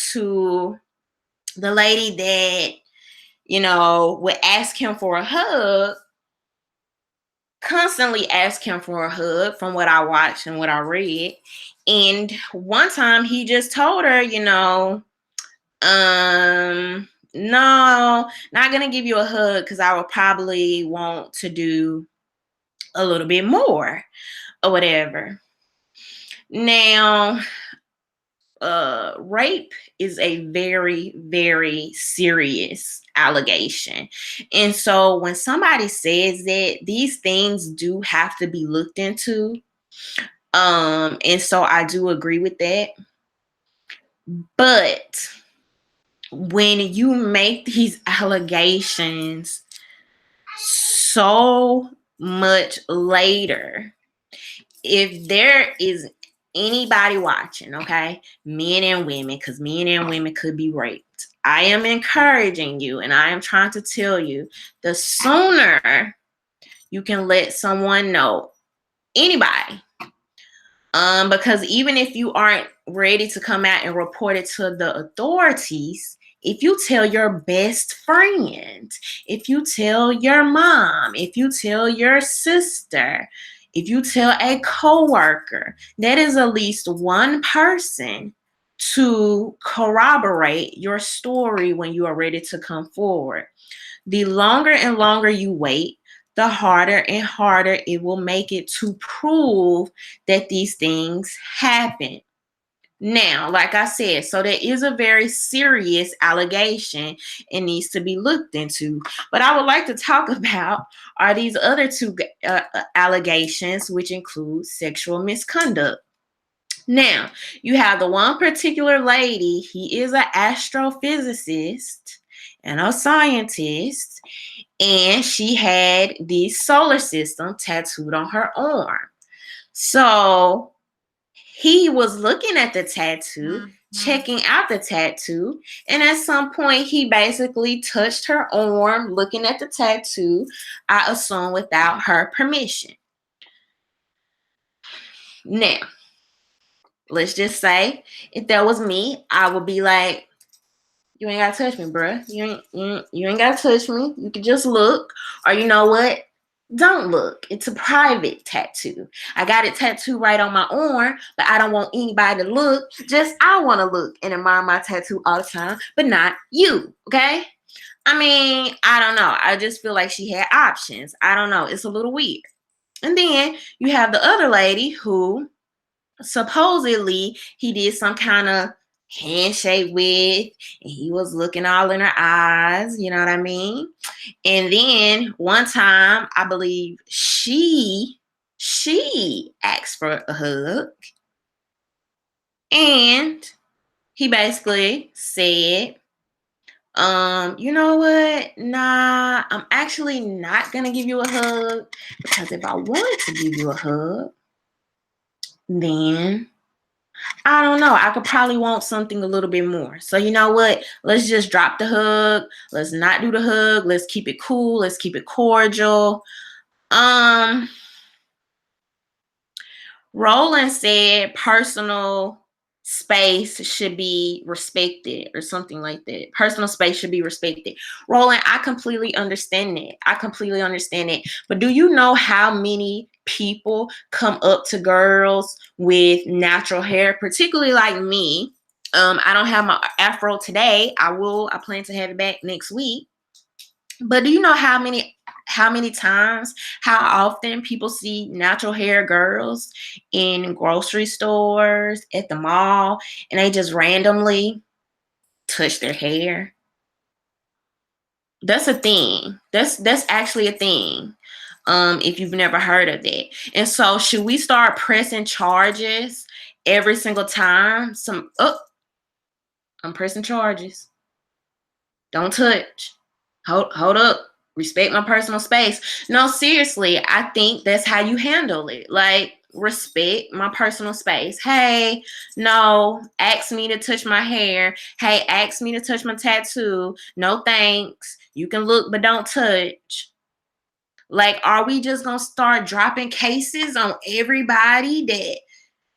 that, you know, would ask him for a hug, constantly ask him for a hug from what I watched and what I read. And one time he just told her, you know, no, not gonna give you a hug because I would probably want to do a little bit more or whatever. Now, rape is a very, very serious allegation. And so when somebody says that, these things do have to be looked into. And so I do agree with that. But when you make these allegations so much later, if there is anybody watching, okay, men and women, because men and women could be raped, I am encouraging you and I am trying to tell you, the sooner you can let someone know, anybody, because even if you aren't ready to come out and report it to the authorities, if you tell your best friend, if you tell your mom, if you tell your sister, if you tell a coworker, that is at least one person to corroborate your story when you are ready to come forward. The longer and longer you wait, the harder and harder it will make it to prove that these things happen. Now, like I said, so there is a very serious allegation and needs to be looked into. But I would like to talk about are these other two allegations, which include sexual misconduct. Now, you have the one particular lady, he is an astrophysicist and a scientist, and she had the solar system tattooed on her arm. So he was looking at the tattoo, checking out the tattoo, and at some point he basically touched her arm, looking at the tattoo, I assume without her permission. Now, let's just say if that was me, I would be like, you ain't gotta touch me, bruh. You ain't gotta touch me. You can just look. Or you know what? Don't look. It's a private tattoo. I got it tattooed right on my arm, but I don't want anybody to look. Just I want to look and admire my tattoo all the time, but not you, okay? I mean, I don't know. I just feel like she had options. I don't know. It's a little weird. And then you have the other lady who supposedly he did some kind of handshake with, and he was looking all in her eyes, you know what I mean? And then one time, I believe she asked for a hug, and he basically said, you know what? Nah, I'm actually not gonna give you a hug, because if I wanted to give you a hug, then I don't know. I could probably want something a little bit more. So you know what? Let's just drop the hug. Let's not do the hug. Let's keep it cool. Let's keep it cordial. Roland said personal space should be respected or something like that. Personal space should be respected. Roland, I completely understand that. I completely understand it. But do you know how many people come up to girls with natural hair, particularly like me? I don't have my afro today. I plan to have it back next week. But do you know how many times, how often people see natural hair girls in grocery stores, at the mall, and they just randomly touch their hair? That's a thing. That's actually a thing. If you've never heard of that. And so should we start pressing charges every single time? I'm pressing charges. Don't touch. Hold up. Respect my personal space. No, seriously, I think that's how you handle it. Like, respect my personal space. Hey, no, ask me to touch my hair. Hey, ask me to touch my tattoo. No, thanks. You can look, but don't touch. Like, are we just gonna start dropping cases on everybody? That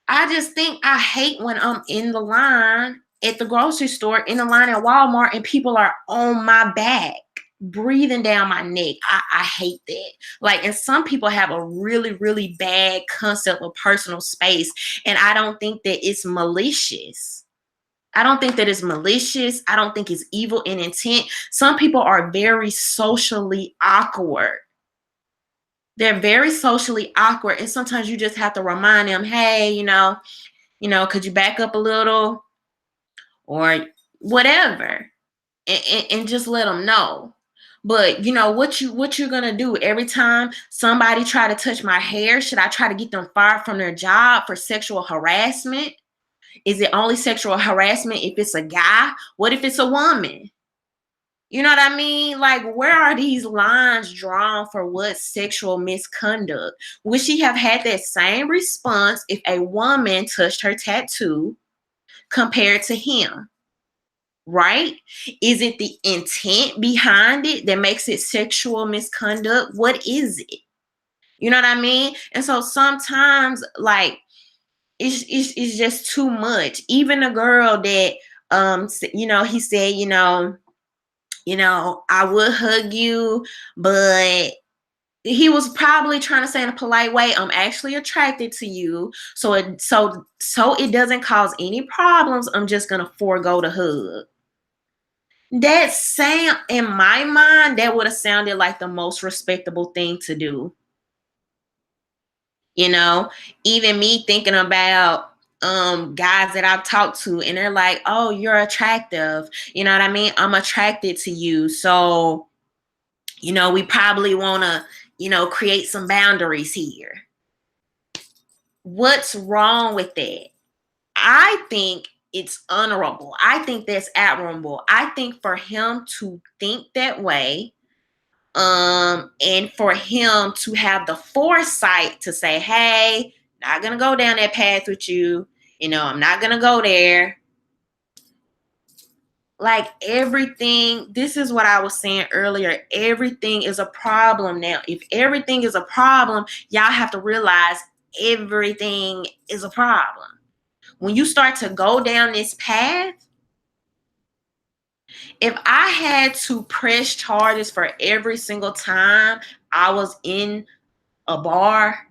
I just think I hate when I'm in the line at the grocery store, in the line at Walmart, and people are on my back, breathing down my neck. I hate that. Like, and some people have a really, really bad concept of personal space, and I don't think that it's malicious. I don't think that it's malicious. I don't think it's evil in intent. Some people are very socially awkward. They're very socially awkward, and sometimes you just have to remind them, hey, could you back up a little or whatever, and just let them know. But what you're gonna do every time somebody try to touch my hair? Should I try to get them fired from their job for sexual harassment? Is it only sexual harassment if it's a guy? What if it's a woman? You know what I mean? Like, where are these lines drawn for what sexual misconduct? Would she have had that same response if a woman touched her tattoo compared to him? Right? Is it the intent behind it that makes it sexual misconduct? What is it? You know what I mean? And so sometimes, like, it's just too much. Even a girl that he said, I would hug you, but he was probably trying to say in a polite way, I'm actually attracted to you. So it doesn't cause any problems. I'm just gonna forego the hug. That sound, in my mind, that would have sounded like the most respectable thing to do. Even me thinking about guys that I've talked to, and they're like, oh, you're attractive. You know what I mean? I'm attracted to you. So, we probably want to, create some boundaries here. What's wrong with that? I think it's honorable. I think that's admirable. I think for him to think that way, and for him to have the foresight to say, hey, not gonna go down that path with you. I'm not gonna go there. Like, everything, this is what I was saying earlier. Everything is a problem now. If everything is a problem, y'all have to realize everything is a problem. When you start to go down this path, if I had to press charges for every single time I was in a bar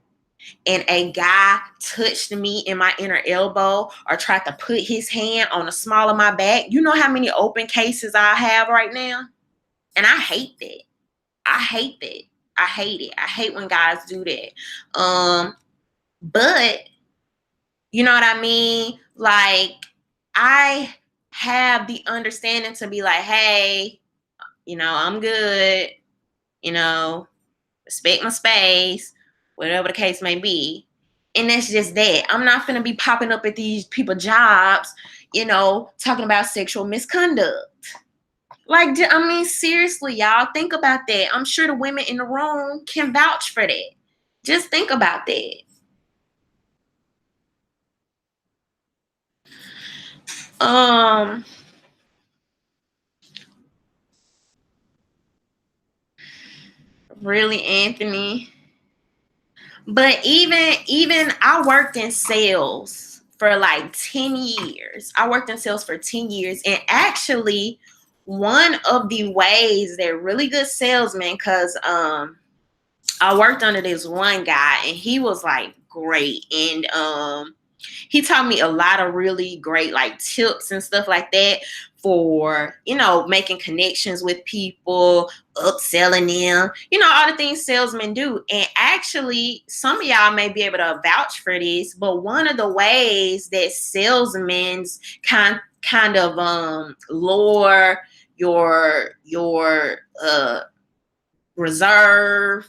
and a guy touched me in my inner elbow or tried to put his hand on the small of my back, you know how many open cases I have right now? And I hate that. I hate that. I hate it. I hate when guys do that. But you know what I mean? Like, I have the understanding to be like, hey, I'm good, respect my space, whatever the case may be. And that's just that. I'm not going to be popping up at these people's jobs, talking about sexual misconduct. Like, I mean, seriously, y'all, think about that. I'm sure the women in the room can vouch for that. Just think about that. Really, Anthony? But even I worked in sales for like 10 years. I worked in sales for 10 years. And actually, one of the ways they're really good salesmen, because I worked under this one guy and he was like great. And he taught me a lot of really great like tips and stuff like that for, making connections with people, upselling them, all the things salesmen do. And actually, some of y'all may be able to vouch for this, but one of the ways that salesmen's kind of lure your reserve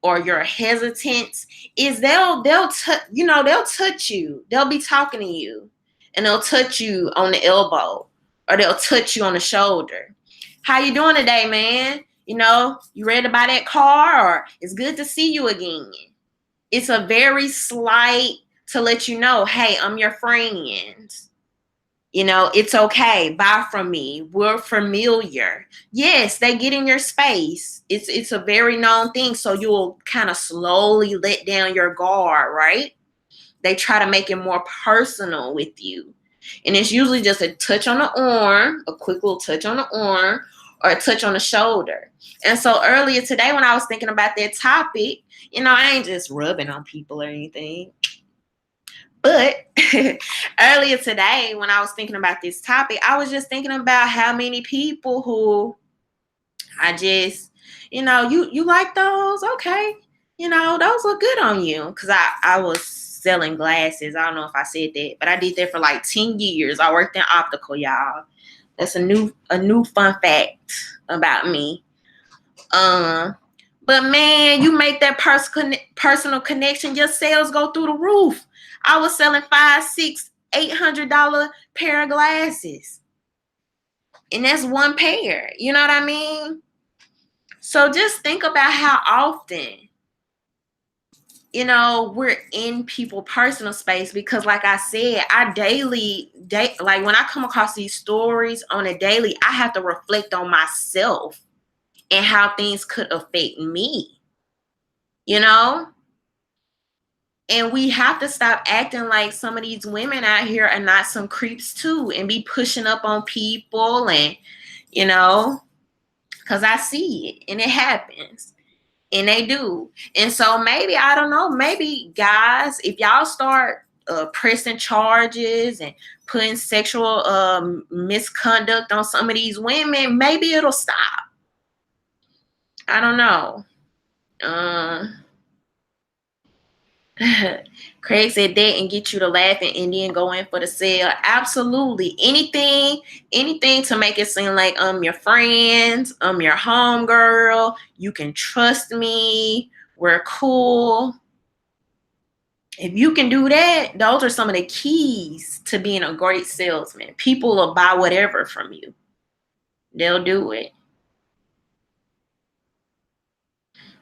or your hesitance is they'll touch you. They'll be talking to you and they'll touch you on the elbow or they'll touch you on the shoulder. How you doing today, man? You ready to buy that car, or it's good to see you again. It's a very slight to let you know, hey, I'm your friend. It's okay. Buy from me. We're familiar. Yes, they get in your space. It's a very known thing. So you'll kind of slowly let down your guard, right? They try to make it more personal with you. And it's usually just a touch on the arm, a quick little touch on the arm, or a touch on the shoulder. And so earlier today, when I was thinking about that topic, I ain't just rubbing on people or anything. But earlier today, when I was thinking about this topic, I was just thinking about how many people who I just, you like those? Okay. Those look good on you. Because I was selling glasses. I don't know if I said that, but I did that for like 10 years. I worked in optical, y'all. That's a new fun fact about me. But man, you make that personal connection, your sales go through the roof. I was selling $500, $600, $800 pair of glasses. And that's one pair. You know what I mean? So just think about how often, we're in people's personal space, because like I said, I like when I come across these stories on a daily, I have to reflect on myself and how things could affect me. And we have to stop acting like some of these women out here are not some creeps too, and be pushing up on people and, because I see it and it happens and they do. And so maybe, I don't know, maybe guys, if y'all start pressing charges and putting sexual misconduct on some of these women, maybe it'll stop. I don't know. Craig said that and get you to laughing and then go in for the sale. Absolutely. Anything to make it seem like I'm your friend, I'm your homegirl, you can trust me, we're cool. If you can do that, those are some of the keys to being a great salesman. People will buy whatever from you. They'll do it.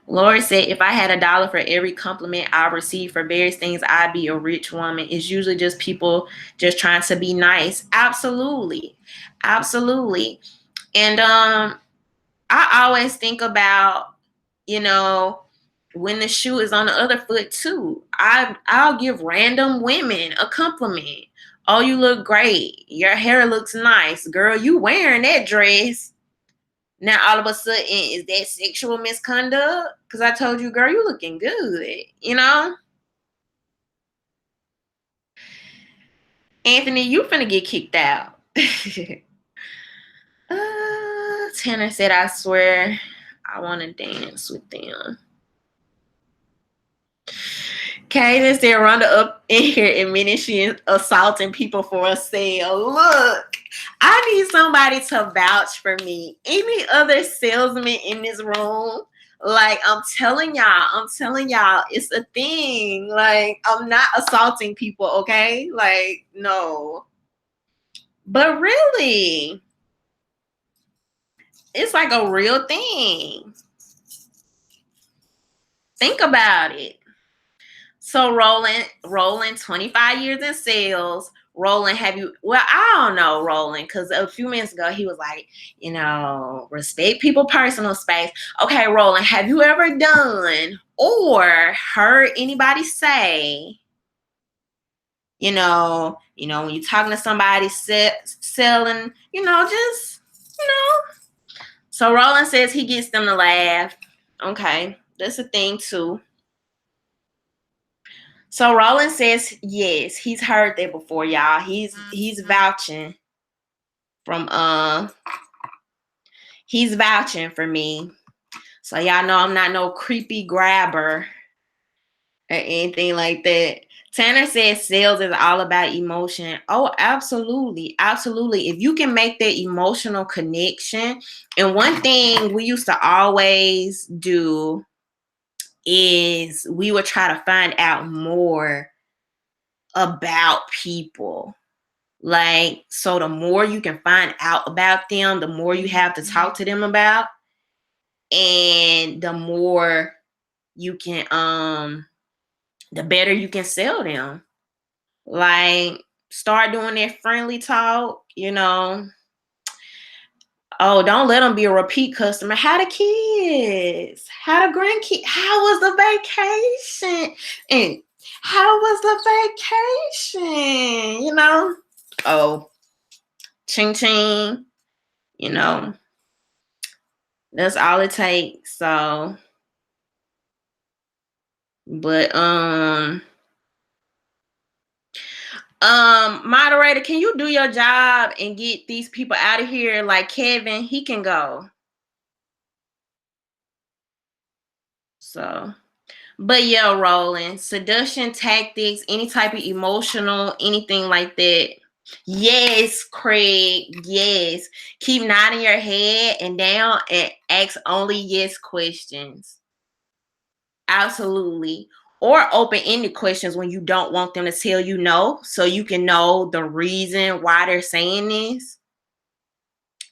Lori said, if I had $1 for every compliment I received for various things, I'd be a rich woman. It's usually just people just trying to be nice. Absolutely. Absolutely. And I always think about, when the shoe is on the other foot too. I'll give random women a compliment. Oh, you look great. Your hair looks nice. Girl, you wearing that dress. Now, all of a sudden, is that sexual misconduct? Because I told you, girl, you looking good, Anthony, you finna get kicked out. Tanner said, I swear I want to dance with them. Kaden said, Rhonda up in here admitting she is assaulting people for a sale. Look, I need somebody to vouch for me. Any other salesman in this room? Like, I'm telling y'all, it's a thing. Like, I'm not assaulting people, okay? Like, no. But really, it's like a real thing. Think about it. So Roland, 25 years in sales. Roland, I don't know, Roland, because a few minutes ago he was like, respect people personal space. Okay, Roland, have you ever done or heard anybody say, when you're talking to somebody selling, So Roland says he gets them to laugh. Okay, that's a thing too. So Roland says, yes, he's heard that before, y'all. He's vouching he's vouching for me. So y'all know I'm not no creepy grabber or anything like that. Tanner says sales is all about emotion. Oh, absolutely. Absolutely. If you can make that emotional connection, and one thing we used to always do is we would try to find out more about people. Like, so the more you can find out about them, the more you have to talk to them about, and the more you can, the better you can sell them. Like, start doing that friendly talk, you know. Oh, don't let them be a repeat customer. How the kids? How the grandkids? How was the vacation? And how was the vacation? You know? Oh, ching ching. You know, that's all it takes. So, but moderator, can you do your job and get these people out of here? Like Kevin, he can go. So, but yeah, Roland, seduction tactics, any type of emotional, anything like that. Yes, Craig. Yes. Keep nodding your head and down and ask only yes questions. Absolutely. Or open-ended questions when you don't want them to tell you no, so you can know the reason why they're saying this.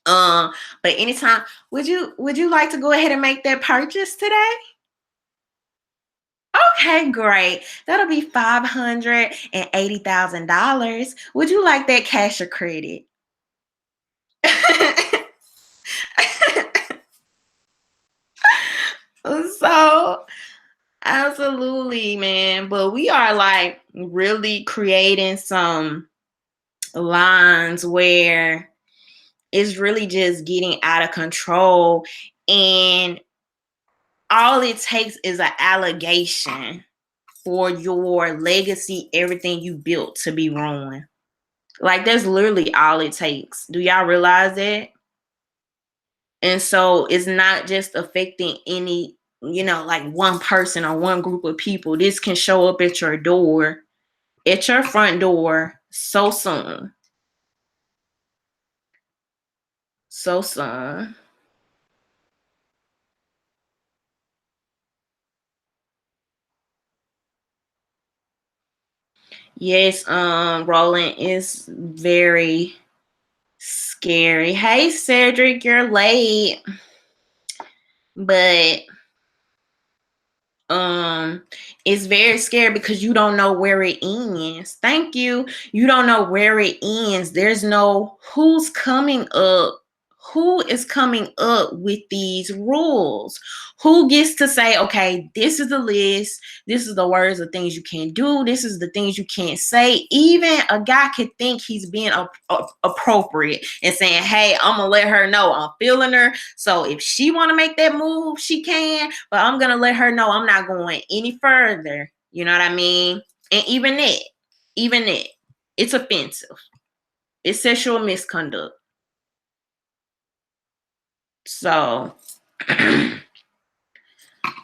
But anytime, would you like to go ahead and make that purchase today? Okay, great. That'll be $580,000. Would you like that cash or credit? So, absolutely, man. But we are like really creating some lines where it's really just getting out of control. And all it takes is an allegation for your legacy, everything you built to be ruined. Like, that's literally all it takes. Do y'all realize that? And so it's not just affecting any, like one person or one group of people. This can show up at your door, at your front door so soon. So soon. Yes, Roland, is very scary. Hey, Cedric, you're late. But it's very scary because you don't know where it ends. Thank you. You don't know where it ends. There's no who's coming up. Who is coming up with these rules? Who gets to say, okay, this is the list. This is the words of things you can't do. This is the things you can't say. Even a guy could think he's being appropriate and saying, hey, I'm going to let her know I'm feeling her. So if she want to make that move, she can. But I'm going to let her know I'm not going any further. You know what I mean? And even that, it's offensive. It's sexual misconduct. So,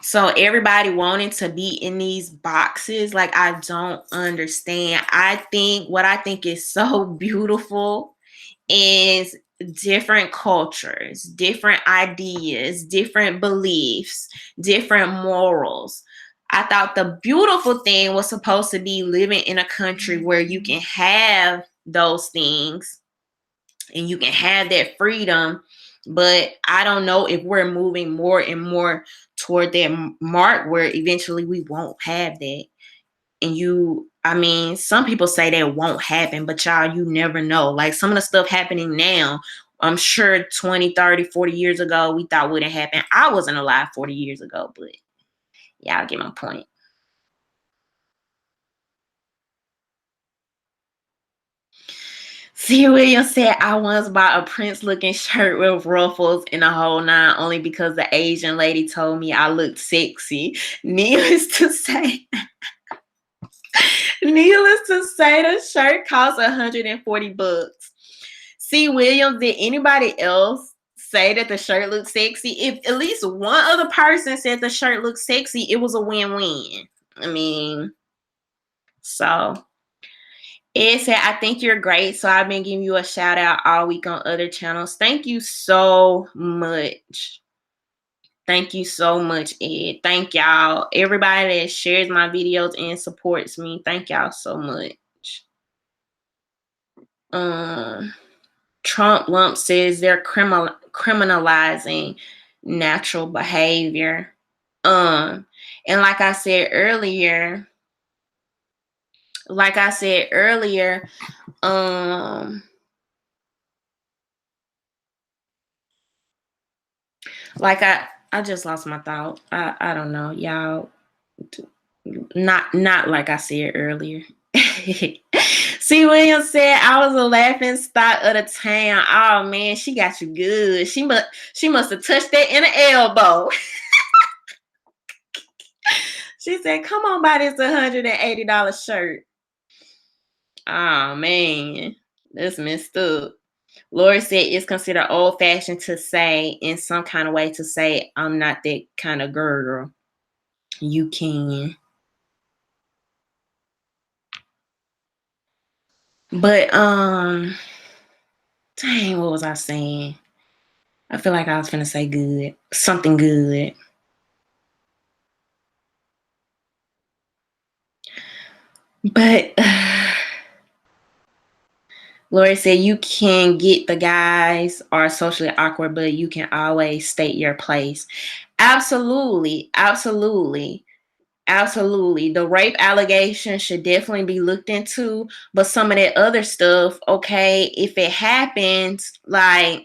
so everybody wanting to be in these boxes, like, I don't understand. What I think is so beautiful is different cultures, different ideas, different beliefs, different morals. I thought the beautiful thing was supposed to be living in a country where you can have those things and you can have that freedom. But I don't know if we're moving more and more toward that mark where eventually we won't have that. And some people say that won't happen, but y'all, you never know. Like, some of the stuff happening now, I'm sure 20, 30, 40 years ago, we thought wouldn't happen. I wasn't alive 40 years ago, but y'all get my point. C. Williams said, I once bought a Prince-looking shirt with ruffles and a whole nine only because the Asian lady told me I looked sexy. Needless to say, the shirt cost $140. C. Williams, did anybody else say that the shirt looked sexy? If at least one other person said the shirt looked sexy, it was a win-win. I mean, So it said, I think you're great. So I've been giving you a shout out all week on other channels. Thank you so much. Thank you so much, Ed. Thank y'all. Everybody that shares my videos and supports me. Thank y'all so much. Trump Lump says they're criminalizing natural behavior. And like I said earlier, like I just lost my thought. I don't know, y'all. Not like I said earlier. C. Williams said I was a laughing stock of the town. Oh man, she got you good. She must have touched that in the elbow. She said, come on, buy this $180 shirt. Oh man, that's messed up. Lori said it's considered old-fashioned to say, in some kind of way, to say, I'm not that kind of girl. You can. But, dang, what was I saying? I feel like I was finna say good. Something good. But, Lori said you can get the guys are socially awkward, but you can always state your place. Absolutely. Absolutely. Absolutely. The rape allegation should definitely be looked into, but some of that other stuff, okay, if it happens, let's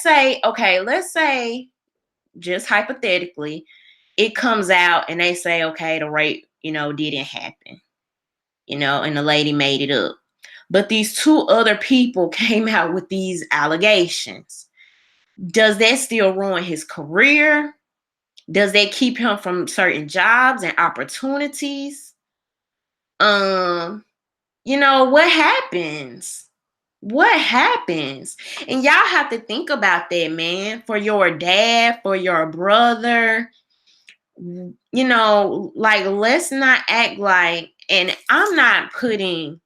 say, just hypothetically, it comes out and they say, okay, the rape, didn't happen, and the lady made it up. But these two other people came out with these allegations. Does that still ruin his career? Does that keep him from certain jobs and opportunities? What happens? What happens? And y'all have to think about that, man. For your dad, for your brother, let's not act like, and I'm not putting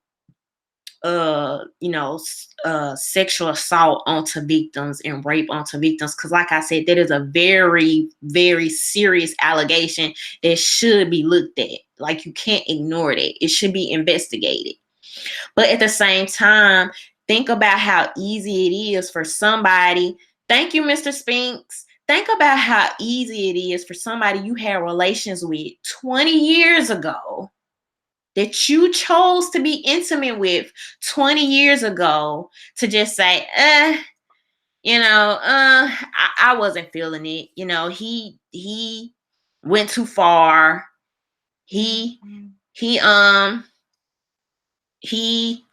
sexual assault onto victims and rape onto victims, because like I said, that is a very, very serious allegation that should be looked at. Like, you can't ignore it. It should be investigated. But at the same time, think about how easy it is for somebody. Thank you, Mr. Spinks. Think about how easy it is for somebody you had relations with 20 years ago, that you chose to be intimate with 20 years ago, to just say, I wasn't feeling it. He went too far. He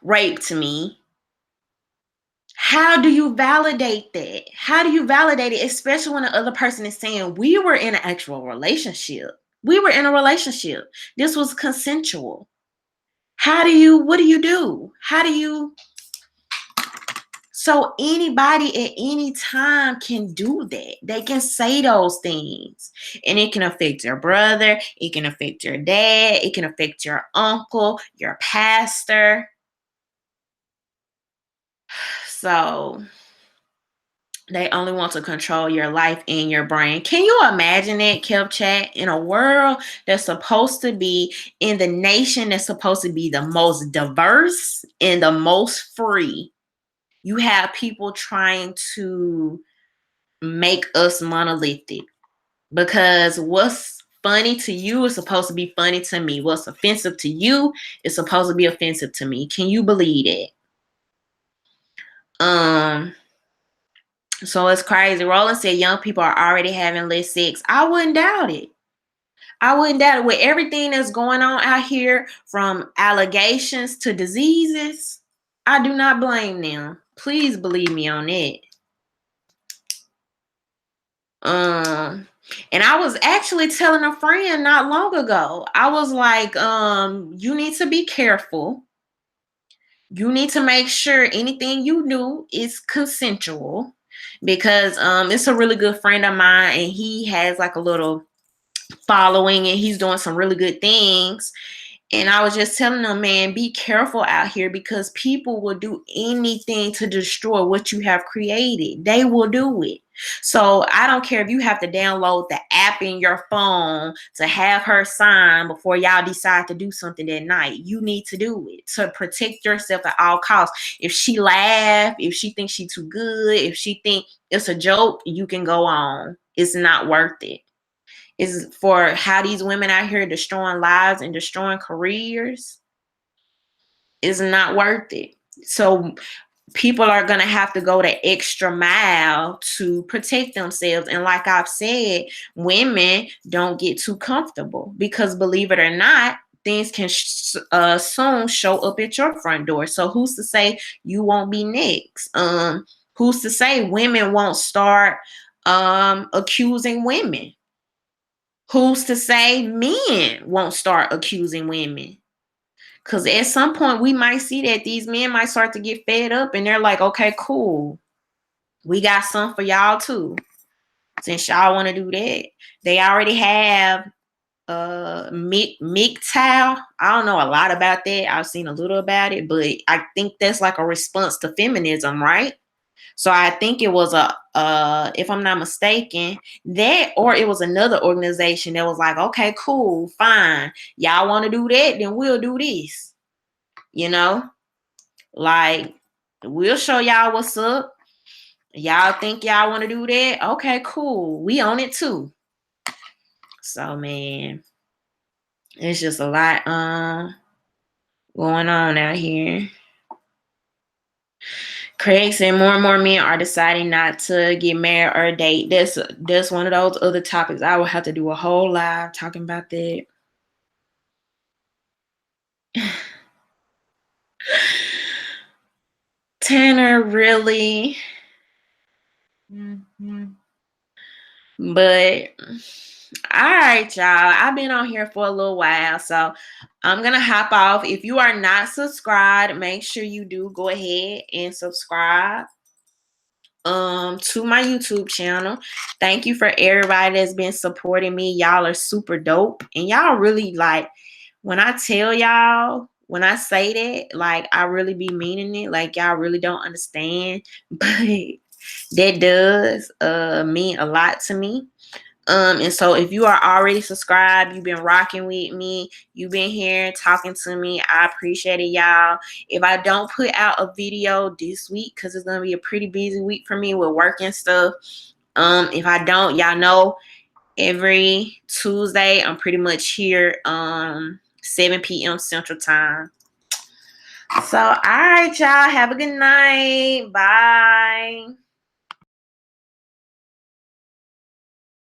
raped me. How do you validate that? How do you validate it, especially when the other person is saying we were in an actual relationship? We were in a relationship. This was consensual. What do you do? So anybody at any time can do that. They can say those things. And it can affect your brother. It can affect your dad. It can affect your uncle, your pastor. So they only want to control your life and your brain. Can you imagine that, Kev Chat? In a world that's supposed to be, in the nation that's supposed to be the most diverse and the most free, you have people trying to make us monolithic. Because what's funny to you is supposed to be funny to me. What's offensive to you is supposed to be offensive to me. Can you believe it? So it's crazy. Roland said young people are already having less sex. I wouldn't doubt it. With everything that's going on out here, from allegations to diseases, I do not blame them. Please believe me on that. And I was actually telling a friend not long ago, I was like, you need to be careful. You need to make sure anything you do is consensual, because it's a really good friend of mine, and he has like a little following, and he's doing some really good things. And I was just telling them, man, be careful out here because people will do anything to destroy what you have created. They will do it. So I don't care if you have to download the app in your phone to have her sign before y'all decide to do something that night. You need to do it to protect yourself at all costs. If she laugh, if she thinks she's too good, if she think it's a joke, you can go on. It's not worth it. Is for how these women out here destroying lives and destroying careers is not worth it. So people are going to have to go the extra mile to protect themselves. And like I've said, women don't get too comfortable because believe it or not, things can soon show up at your front door. So who's to say you won't be next? Who's to say women won't start accusing women? Who's to say men won't start accusing women? Because at some point, we might see that these men might start to get fed up and they're like, okay, cool. We got some for y'all too. Since y'all want to do that. They already have MGTOW. I don't know a lot about that. I've seen a little about it, but I think that's like a response to feminism, right? So I think it was if I'm not mistaken, that or it was another organization that was like, okay, cool, fine. Y'all want to do that, then we'll do this. You know, like we'll show y'all what's up. Y'all think y'all want to do that? Okay, cool. We own it too. So man, it's just a lot going on out here. Craig said more and more men are deciding not to get married or date. That's one of those other topics. I will have to do a whole live talking about that. Tanner, really? But all right, y'all. I've been on here for a little while, so I'm gonna hop off. If you are not subscribed, make sure you do go ahead and subscribe to my YouTube channel. Thank you for everybody that's been supporting me. Y'all are super dope, and y'all really like when I tell y'all, when I say that, like I really be meaning it. Like y'all really don't understand, but that does mean a lot to me. And so if you are already subscribed, you've been rocking with me, you've been here talking to me, I appreciate it, y'all. If I don't put out a video this week, because it's gonna be a pretty busy week for me with work and stuff. If I don't, y'all know every Tuesday I'm pretty much here 7 p.m. Central Time. So all right, y'all, have a good night. Bye.